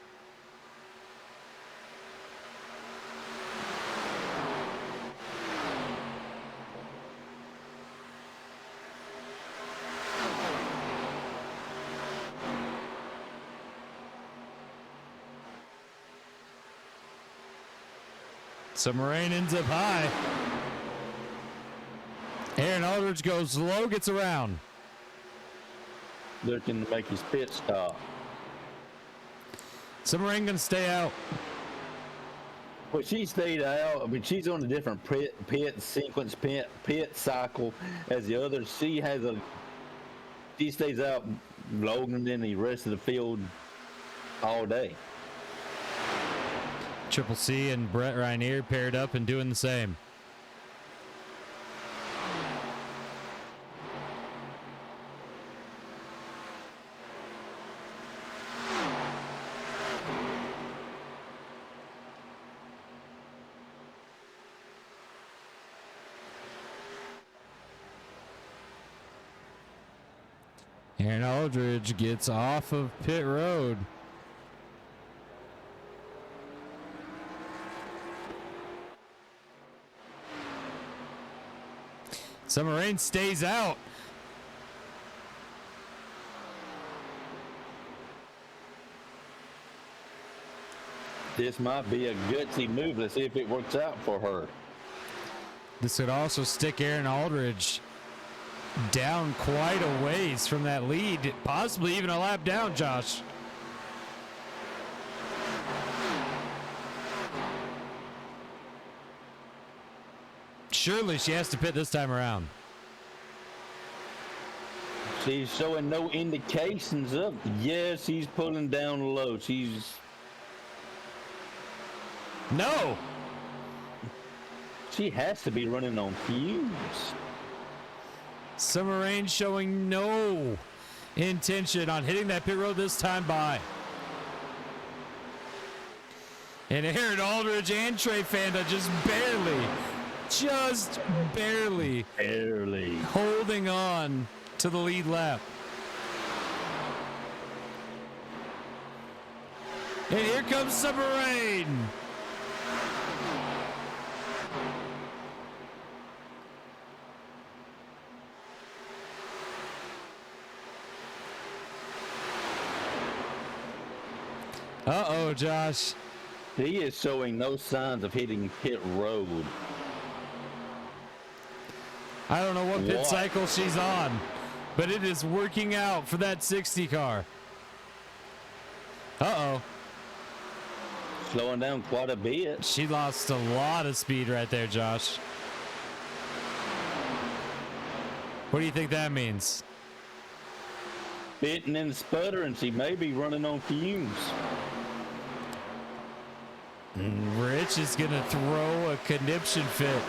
Summer Rain ends up high. Aaron Aldridge goes low, gets around. Looking to make his pit stop. Summer Rain gonna stay out. Well, she stayed out. I mean, she's on a different pit sequence, pit cycle as the others. She stays out longer than the rest of the field all day. Triple C and Brett Reinier paired up and doing the same. Aaron Aldridge gets off of pit road. Summer Rain stays out. This might be a gutsy move. Let's see if it works out for her. This could also stick Aaron Aldridge down quite a ways from that lead, possibly even a lap down, Josh. Surely she has to pit this time around. She's showing no indications of. Yes, she's pulling down low. No! She has to be running on fumes. Summer Rain showing no intention on hitting that pit road this time by. And Aaron Aldridge and Trey Fanda just barely holding on to the lead lap. And here comes Summer Rain. Uh-oh, Josh. He is showing no signs of hitting pit road. I don't know what pit cycle she's on, but it is working out for that 60 car. Uh-oh. Slowing down quite a bit. She lost a lot of speed right there, Josh. What do you think that means? Spitting and sputtering. She may be running on fumes. Rich is going to throw a conniption fit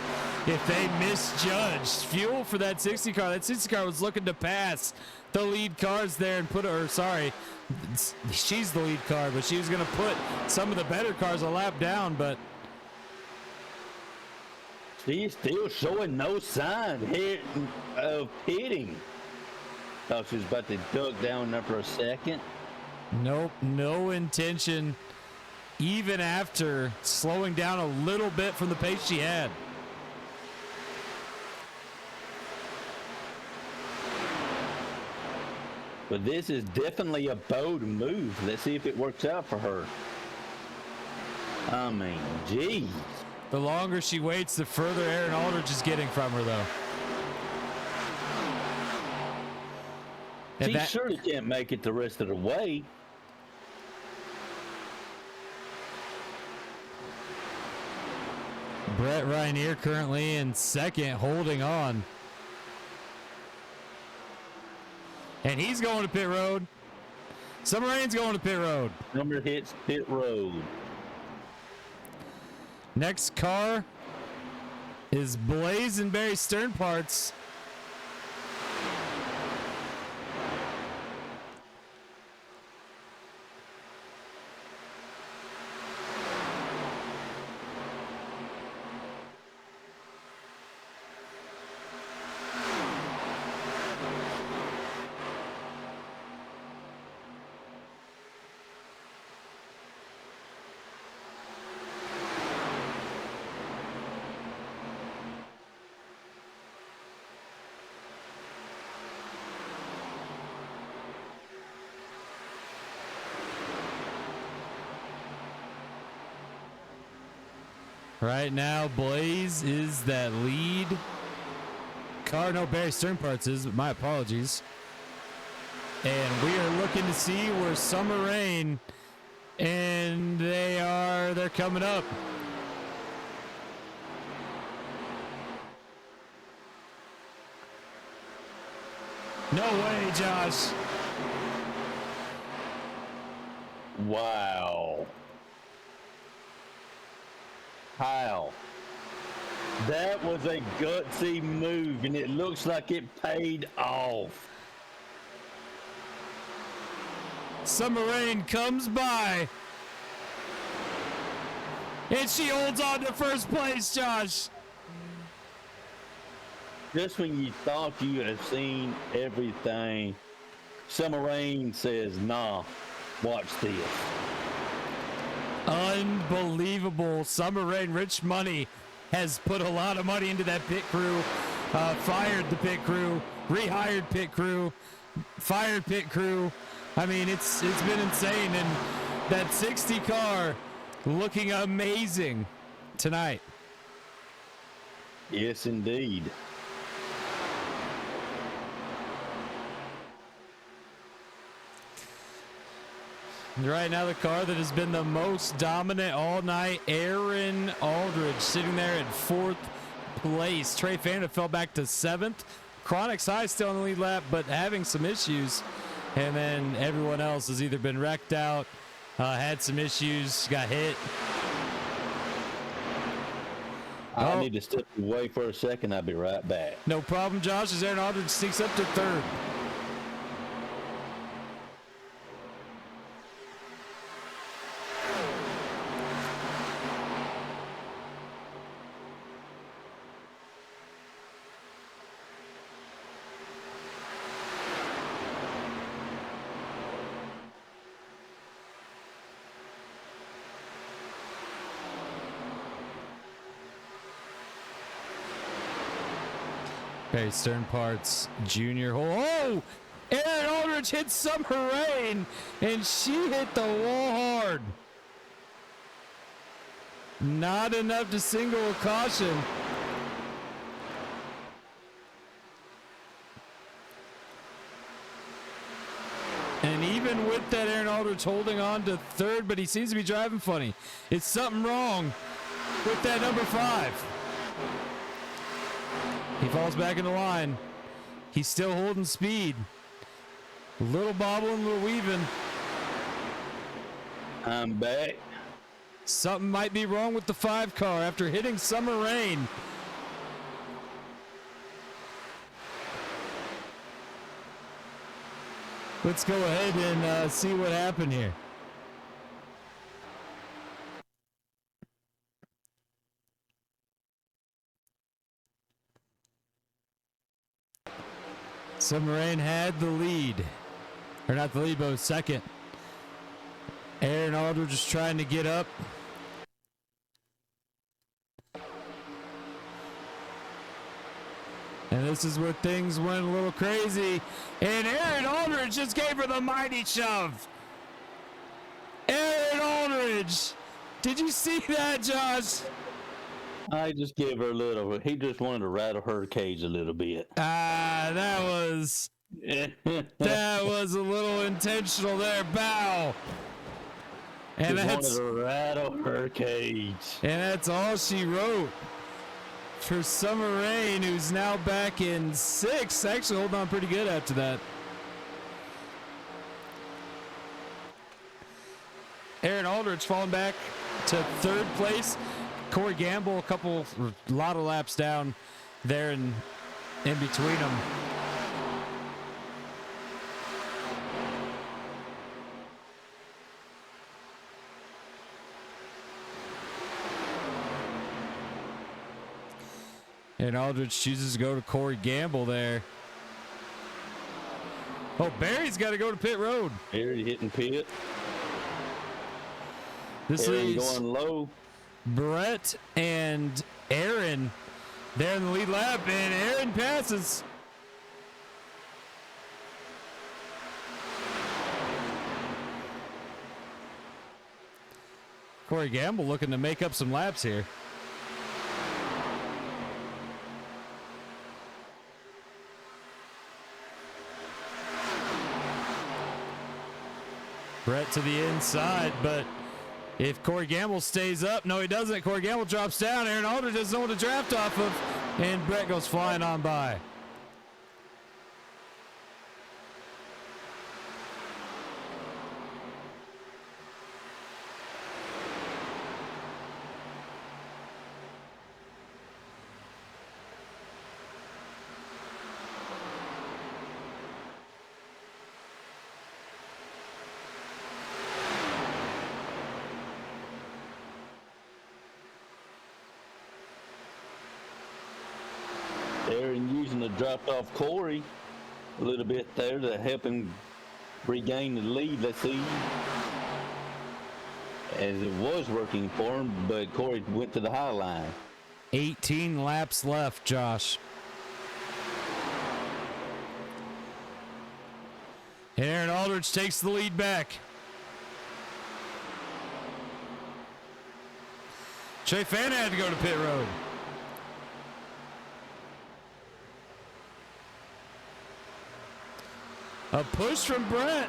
if they misjudged fuel for that 60 car. That 60 car was looking to pass the lead cars there and she's the lead car, but she was going to put some of the better cars a lap down, but she's still showing no sign of hitting. Thought she was about to duck down there for a second. Nope, no intention, even after slowing down a little bit from the pace she had. But this is definitely a bold move. Let's see if it works out for her. I mean, geez. The longer she waits, the further Aaron Aldridge is getting from her, though. She surely can't make it the rest of the way. Brett Reinier currently in second, holding on. And he's going to pit road. Summer Rain's going to pit road. Number hits pit road. Next car is Blazenberry Stern Parts. Right now, Blaze is that lead car. No, Barry Stern Parts is, but my apologies. And we are looking to see where Summer Rain, and they're coming up. No way, Josh. Wow. How? That was a gutsy move, and it looks like it paid off. Summer Rain comes by. And she holds on to first place, Josh. Just when you thought you had seen everything, Summer Rain says, nah, watch this. Unbelievable. Summer Rain, Rich Money, has put a lot of money into that pit crew. Fired the pit crew, rehired pit crew, fired pit crew. I mean, it's been insane. And that 60 car looking amazing tonight. Yes, indeed. Right now, the car that has been the most dominant all night, Aaron Aldridge, sitting there in 4th place. Trey Fanta fell back to 7th. Chronic's High still on the lead lap, but having some issues. And then everyone else has either been wrecked out, had some issues, got hit. I need to step away for a second. I'll be right back. No problem, Josh, as Aaron Aldridge sneaks up to 3rd. Barry Stern Parts Junior. Oh! Aaron Aldridge hit Summer Rain, and she hit the wall hard. Not enough to single a caution. And even with that, Aaron Aldridge holding on to 3rd, but he seems to be driving funny. It's something wrong with that number 5. He falls back in the line. He's still holding speed. A little bobbling, a little weaving. I'm back. Something might be wrong with the 5 car after hitting Summer Rain. Let's go ahead and see what happened here. Summer Rain had the lead. Or not the lead, but was 2nd. Aaron Aldridge is trying to get up. And this is where things went a little crazy. And Aaron Aldridge just gave her the mighty shove. Aaron Aldridge. Did you see that, Josh? I just gave her a little. He just wanted to rattle her cage a little bit. That was a little intentional there. Bow. And Just that's wanted to rattle her cage. And that's all she wrote for Summer Rain, who's now back in 6th. Actually, holding on pretty good after that. Aaron Aldridge falling back to 3rd place. Corey Gamble, a lot of laps down there in between them. And Aldridge chooses to go to Corey Gamble there. Oh, Barry's got to go to pit road. Barry hitting pit. This Aaron leaves going low. Brett and Aaron there in the lead lap, and Aaron passes. Corey Gamble looking to make up some laps here. Brett to the inside, but if Corey Gamble stays up, no, he doesn't. Corey Gamble drops down. Aaron Aldridge doesn't know what to draft off of, and Brett goes flying on by. Aaron using the dropped off Corey a little bit there to help him regain the lead. Let's see. As it was working for him, but Corey went to the high line. 18 laps left, Josh. Aaron Aldridge takes the lead back. Trey Fannin had to go to pit road. A push from Brett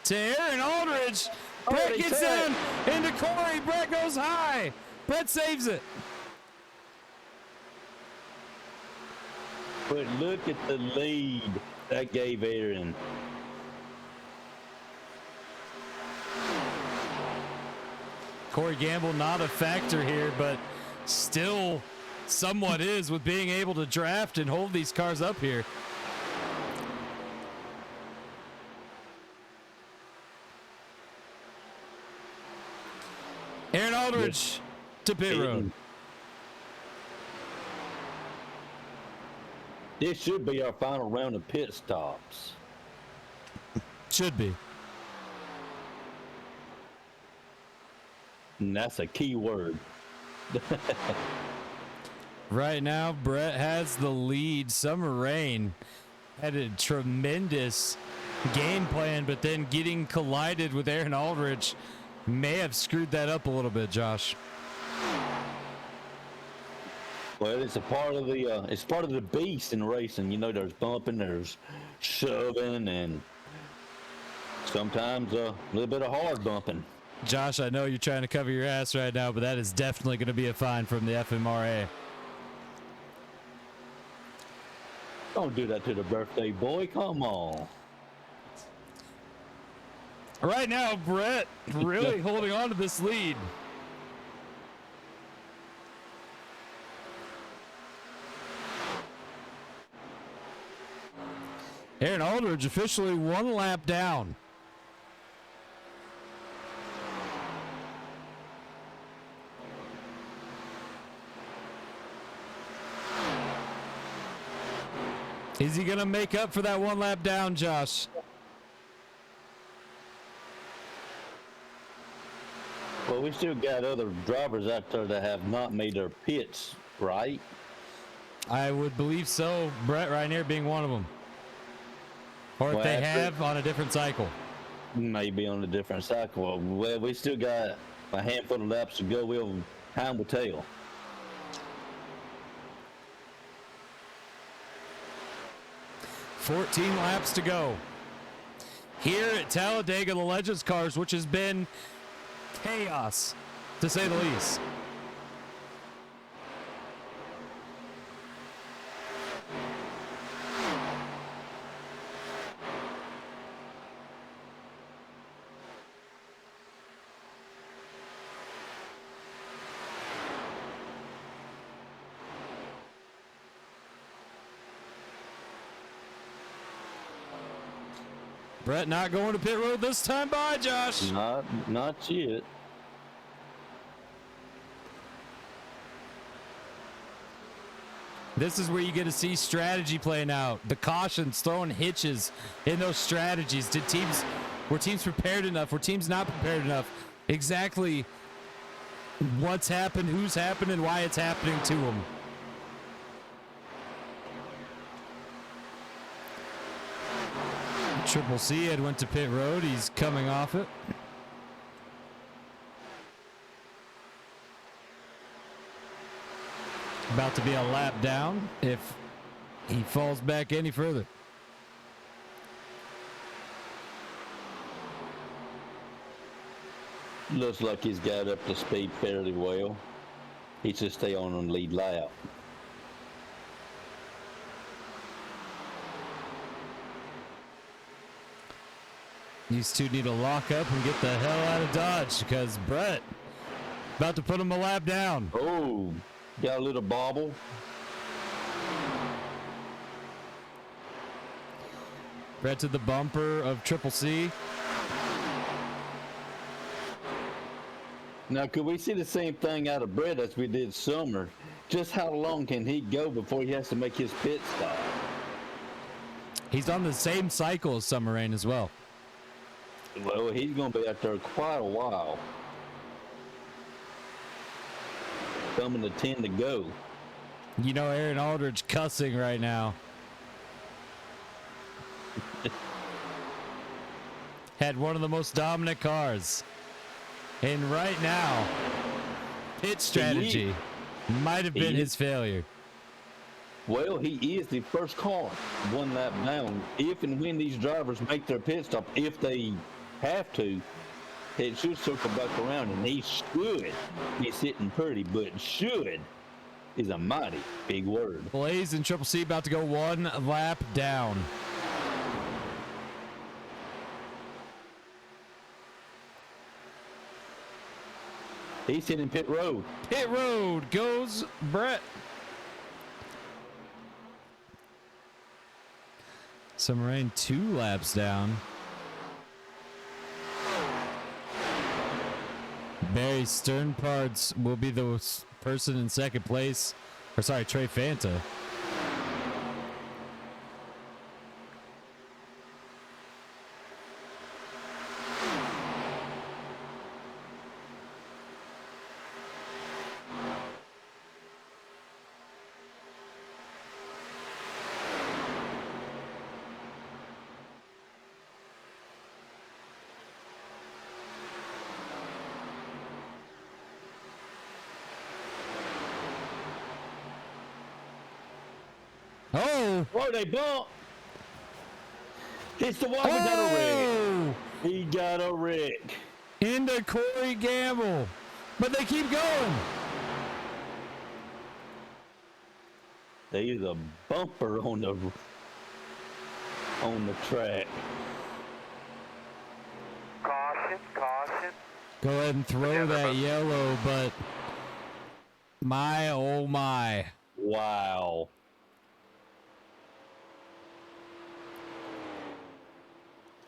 to Aaron Aldridge. Brett gets down into Corey. Brett goes high. Brett saves it. But look at the lead that gave Aaron. Corey Gamble not a factor here, but still somewhat is with being able to draft and hold these cars up here. Aaron Aldridge to pit road. This should be our final round of pit stops. Should be. And that's a key word. Right now, Brett has the lead. Summer Rain had a tremendous game plan, but then getting collided with Aaron Aldridge may have screwed that up a little bit, Josh. Well, it's a part of the beast in racing. You know, there's bumping, there's shoving, and sometimes a little bit of hard bumping. Josh, I know you're trying to cover your ass right now, but that is definitely going to be a fine from the FMRA. Don't do that to the birthday boy. Come on. Right now, Brett really holding on to this lead. Aaron Aldridge officially 1 lap down. Is he going to make up for that 1 lap down, Josh? Well, we still got other drivers out there that have not made their pits, right? I would believe so. Brett right here being one of them. Or if Well, they have, on a different cycle. Maybe on a different cycle. Well, we still got a handful of laps to go. Time will tell. $14 laps to go. Here at Talladega, the Legends cars, which has been chaos, to say the least. Brett not going to pit road this time by, Josh. Not yet. This is where you get to see strategy playing out. The cautions, throwing hitches in those strategies. Were teams prepared enough? Were teams not prepared enough? Exactly what's happened, who's happened, and why it's happening to them. Triple C had went to pit road. He's coming off it. About to be a lap down if he falls back any further. Looks like he's got up to speed fairly well. He should stay on the lead lap. These two need to lock up and get the hell out of Dodge because Brett about to put him a lap down. Oh, got a little bobble. Brett to the bumper of Triple C. Now, could we see the same thing out of Brett as we did Summer? Just how long can he go before he has to make his pit stop? He's on the same cycle as Summer Rain as well. Well, he's going to be out there quite a while. Coming to 10 to go. You know, Aaron Aldridge cussing right now. Had one of the most dominant cars. And right now, pit strategy might have been his failure. Well, he is the first car one lap down. If and when these drivers make their pit stop, if they have to, it should circle back around, and he should be sitting pretty, but should is a mighty big word. Blaze and Triple C about to go one lap down. He's hitting pit road. Pit road goes Brett. Summer Rain 2 laps down. Barry Sternparts will be the person in second place. Or sorry, Trey Fanta. Oh! Oh, they bump. It's the one we got a wreck. He got a wreck. Into Corey Gamble. But they keep going. There's a bumper on the track. Caution, caution. Go ahead and throw that yellow, but my oh my. Wow.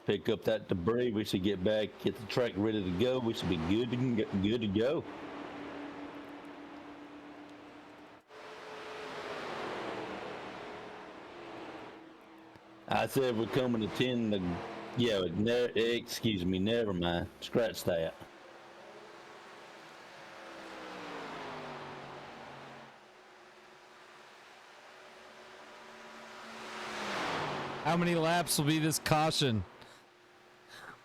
Pick up that debris. We should get back, get the track ready to go. We should be good to go. I said we're coming to 10 to, yeah, excuse me, never mind. Scratch that. How many laps will be this caution?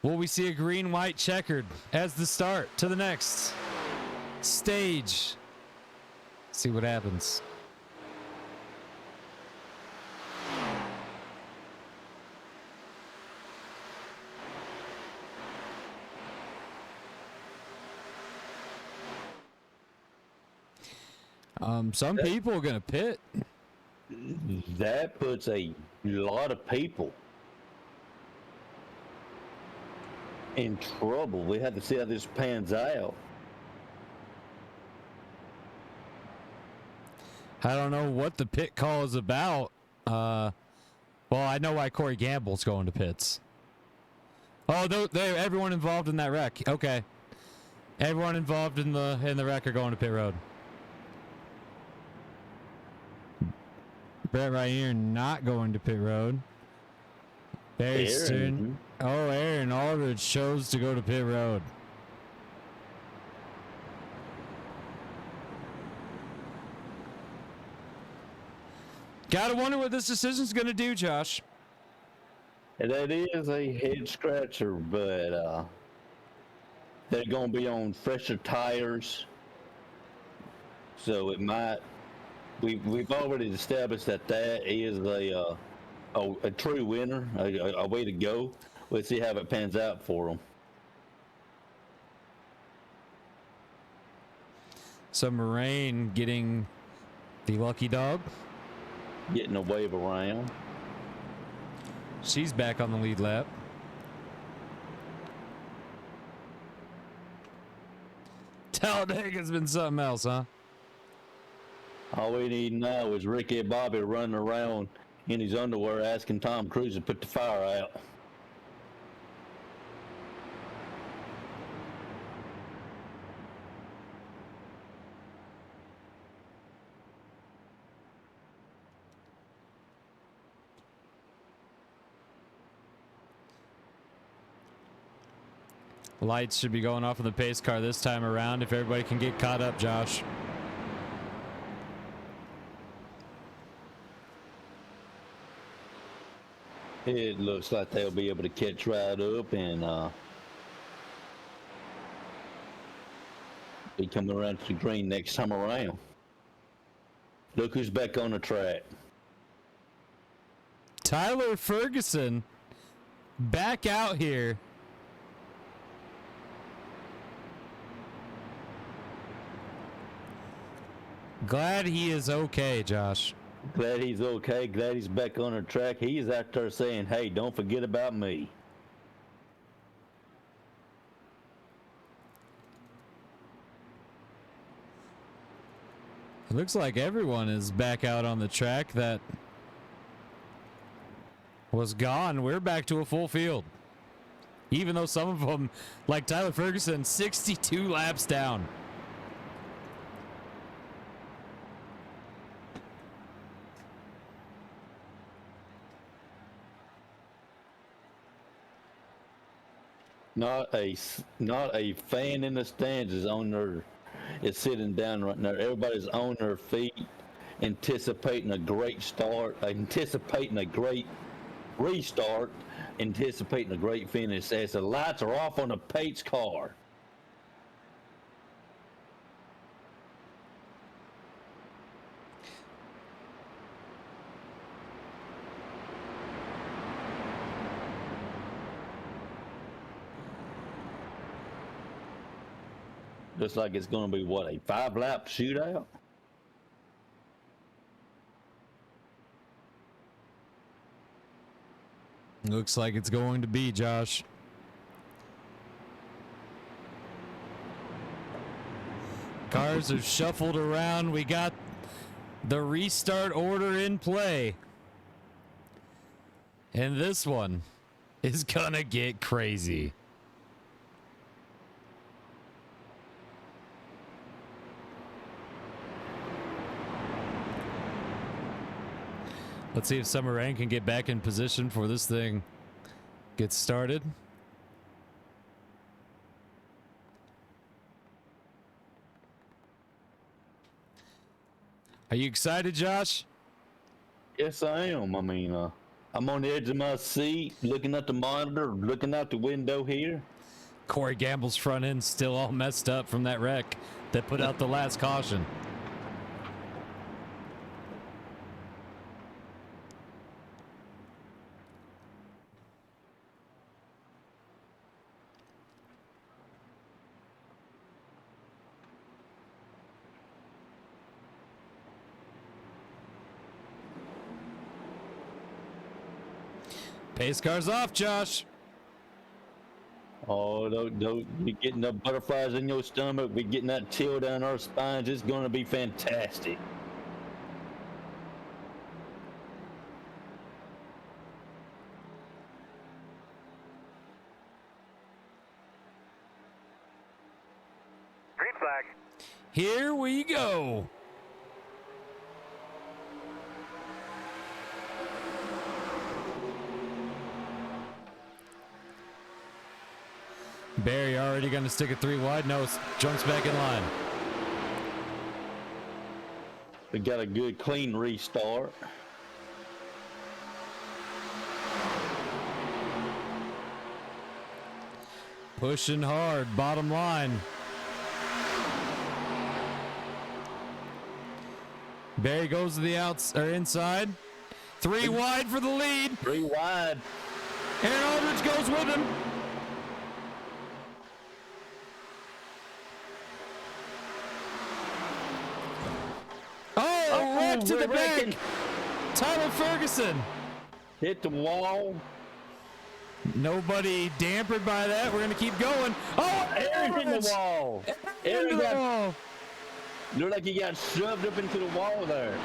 Will we see a green, white, checkered as the start to the next stage? See what happens. Some people are going to pit. That puts a lot of people in trouble. We have to see how this pans out. I don't know what the pit call is about. Well, I know why Corey Gamble's going to pits. Oh, everyone involved in that wreck. Okay, everyone involved in the wreck are going to pit road. Brett right here not going to pit road. Barry Stern. Oh, Aaron Aldridge chose to go to pit road. Gotta wonder what this decision's gonna do, Josh. And that is a head scratcher, but they're gonna be on fresher tires, so it might. We've already established that is a true winner, a way to go. Let's see how it pans out for them. So Moraine getting the lucky dog. Getting a wave around. She's back on the lead lap. Talladega's been something else, huh? All we need now is Ricky and Bobby running around in his underwear asking Tom Cruise to put the fire out. Lights should be going off of the pace car this time around if everybody can get caught up, Josh. It looks like they'll be able to catch right up and be coming around to the green next time around. Look who's back on the track. Tyler Ferguson back out here. Glad he is okay, Josh. Glad he's okay. Glad he's back on the track. He's out there saying, hey, don't forget about me. It looks like everyone is back out on the track that was gone. We're back to a full field. Even though some of them, like Tyler Ferguson, 62 laps down. Not a fan in the stands is sitting down right now. Everybody's on their feet, anticipating a great start, anticipating a great restart, anticipating a great finish as the lights are off on the pace car. Looks like it's going to be, what, a 5-lap shootout? Looks like it's going to be, Josh. Cars are shuffled around. We got the restart order in play. And this one is gonna get crazy. Let's see if Summer Rain can get back in position for this thing gets started. Are you excited, Josh? Yes, I am. I mean, I'm on the edge of my seat, looking at the monitor, looking out the window here. Corey Gamble's front end still all messed up from that wreck that put out the last caution. Pace car's off, Josh. Oh, don't you're getting the butterflies in your stomach. We're getting that chill down our spines. It's going to be fantastic. Green flag. Here we go. Barry already going to stick it 3 wide. No, jumps back in line. We got a good, clean restart. Pushing hard, bottom line. Barry goes to the inside. 3 wide for the lead. 3 wide. Aaron Aldridge goes with him. left to we're the back. wrecking. Tyler Ferguson. Hit the wall. Nobody dampered by that. We're going to keep going. Oh, Aaron in the wall. Into Aaron the got, wall. looked like he got shoved up into the wall there.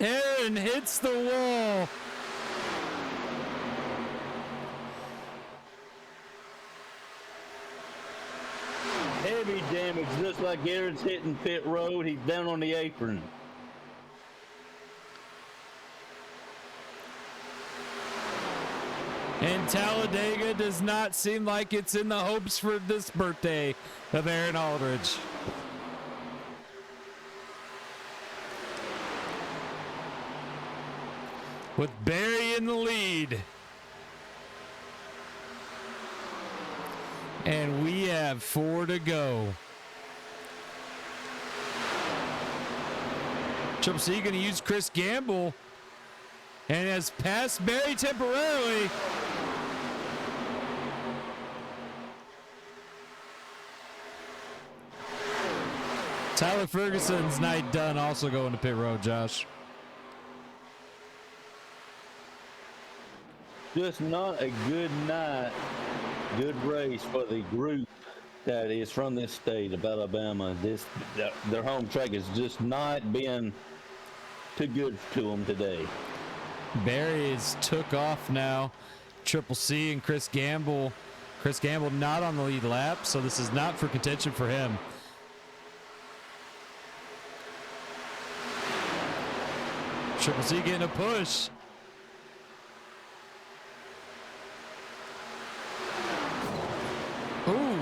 Aaron hits the wall. Heavy damage, just like Aaron's hitting pit road. He's down on the apron. And Talladega does not seem like it's in the hopes for this birthday of Aaron Aldridge. With Barry in the lead. And we have 4 to go. Triple C going to use Chris Gamble. And has passed Barry temporarily. Tyler Ferguson's night done, also going to pit road, Josh. Just not a good night, good race for the group that is from this state of Alabama. Their home track has just not been too good to them today. Barry is took off now. Triple C and Chris Gamble. Chris Gamble not on the lead lap, so this is not for contention for him. Triple C getting a push. Ooh.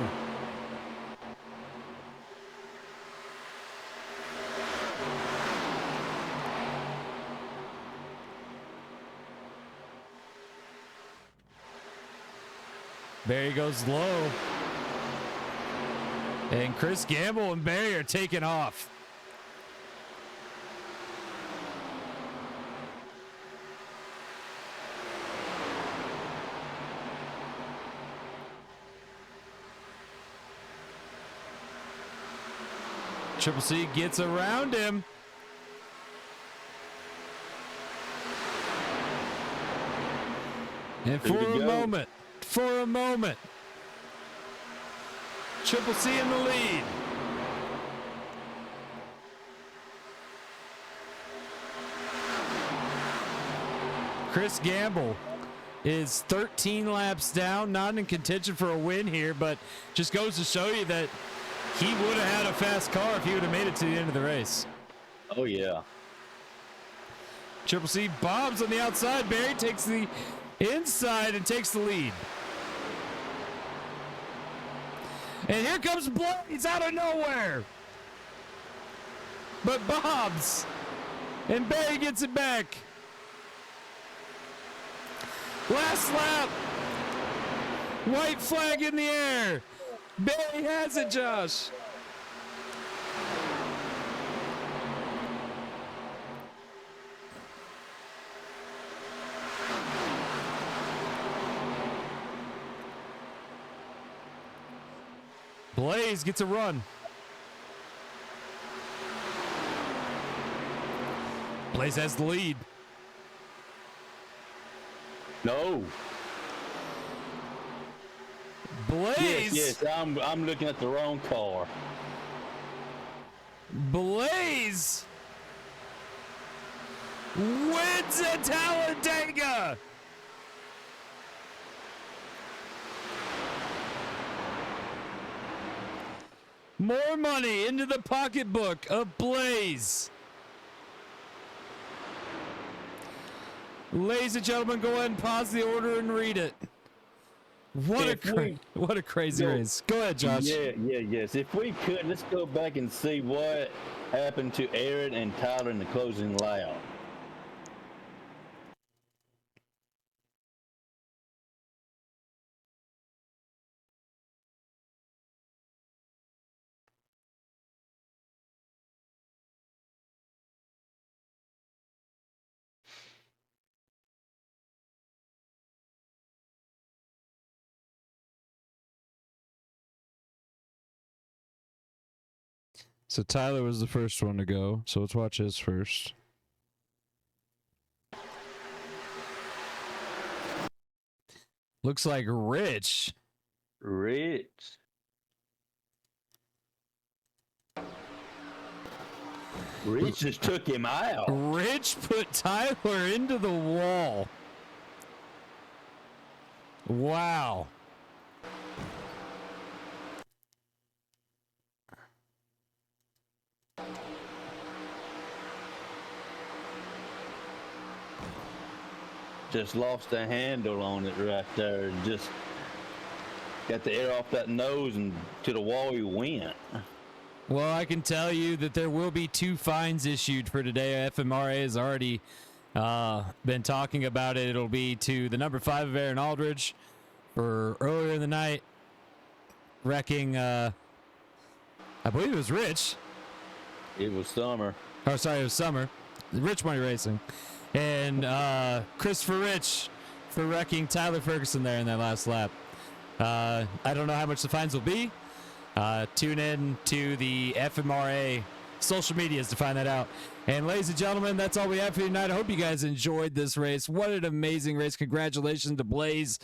Barry goes low. And Chris Gamble and Barry are taking off. Triple C gets around him. And for a moment, Triple C in the lead. Chris Gamble is 13 laps down, not in contention for a win here, but just goes to show you that he would have had a fast car if he would have made it to the end of the race. Oh, yeah. Triple C bombs on the outside. Barry takes the inside and takes the lead. And here comes Blaze out of nowhere. But bombs. And Barry gets it back. Last lap. White flag in the air. Barry has it, Josh. Blaze gets a run. Blaze has the lead. No. Blaze. Yes, I'm looking at the wrong car. Blaze wins at Talladega. More money into the pocketbook of Blaze. Ladies and gentlemen, go ahead and pause the order and read it. What a crazy race. Go ahead, Josh. Yes. If we could, let's go back and see what happened to Aaron and Tyler in the closing lap. So Tyler was the first one to go. So let's watch his first. Looks like Rich. Rich. Rich just took him out. Rich put Tyler into the wall. Wow. Just lost the handle on it right there. And just got the air off that nose and to the wall he went. Well, I can tell you that there will be 2 fines issued for today. FMRA has already been talking about it. It'll be to the number 5 of Aaron Aldridge for earlier in the night wrecking, I believe it was Rich. It was Summer. Oh, sorry, it was Summer. Rich Money Racing. And Christopher Rich for wrecking Tyler Ferguson there in that last lap. I don't know how much the fines will be. Tune in to the FMRA social medias to find that out. And ladies and gentlemen, that's all we have for you tonight. I hope you guys enjoyed this race. What an amazing race. Congratulations to Blaze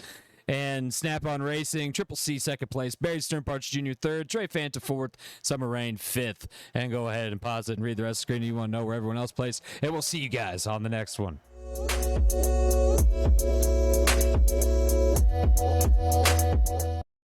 and Snap-on Racing. Triple C second place. Barry Sternparts Jr. third. Trey Fanta fourth. Summer Rain fifth. And go ahead and pause it and read the rest of the screen. You want to know where everyone else plays. And we'll see you guys on the next one.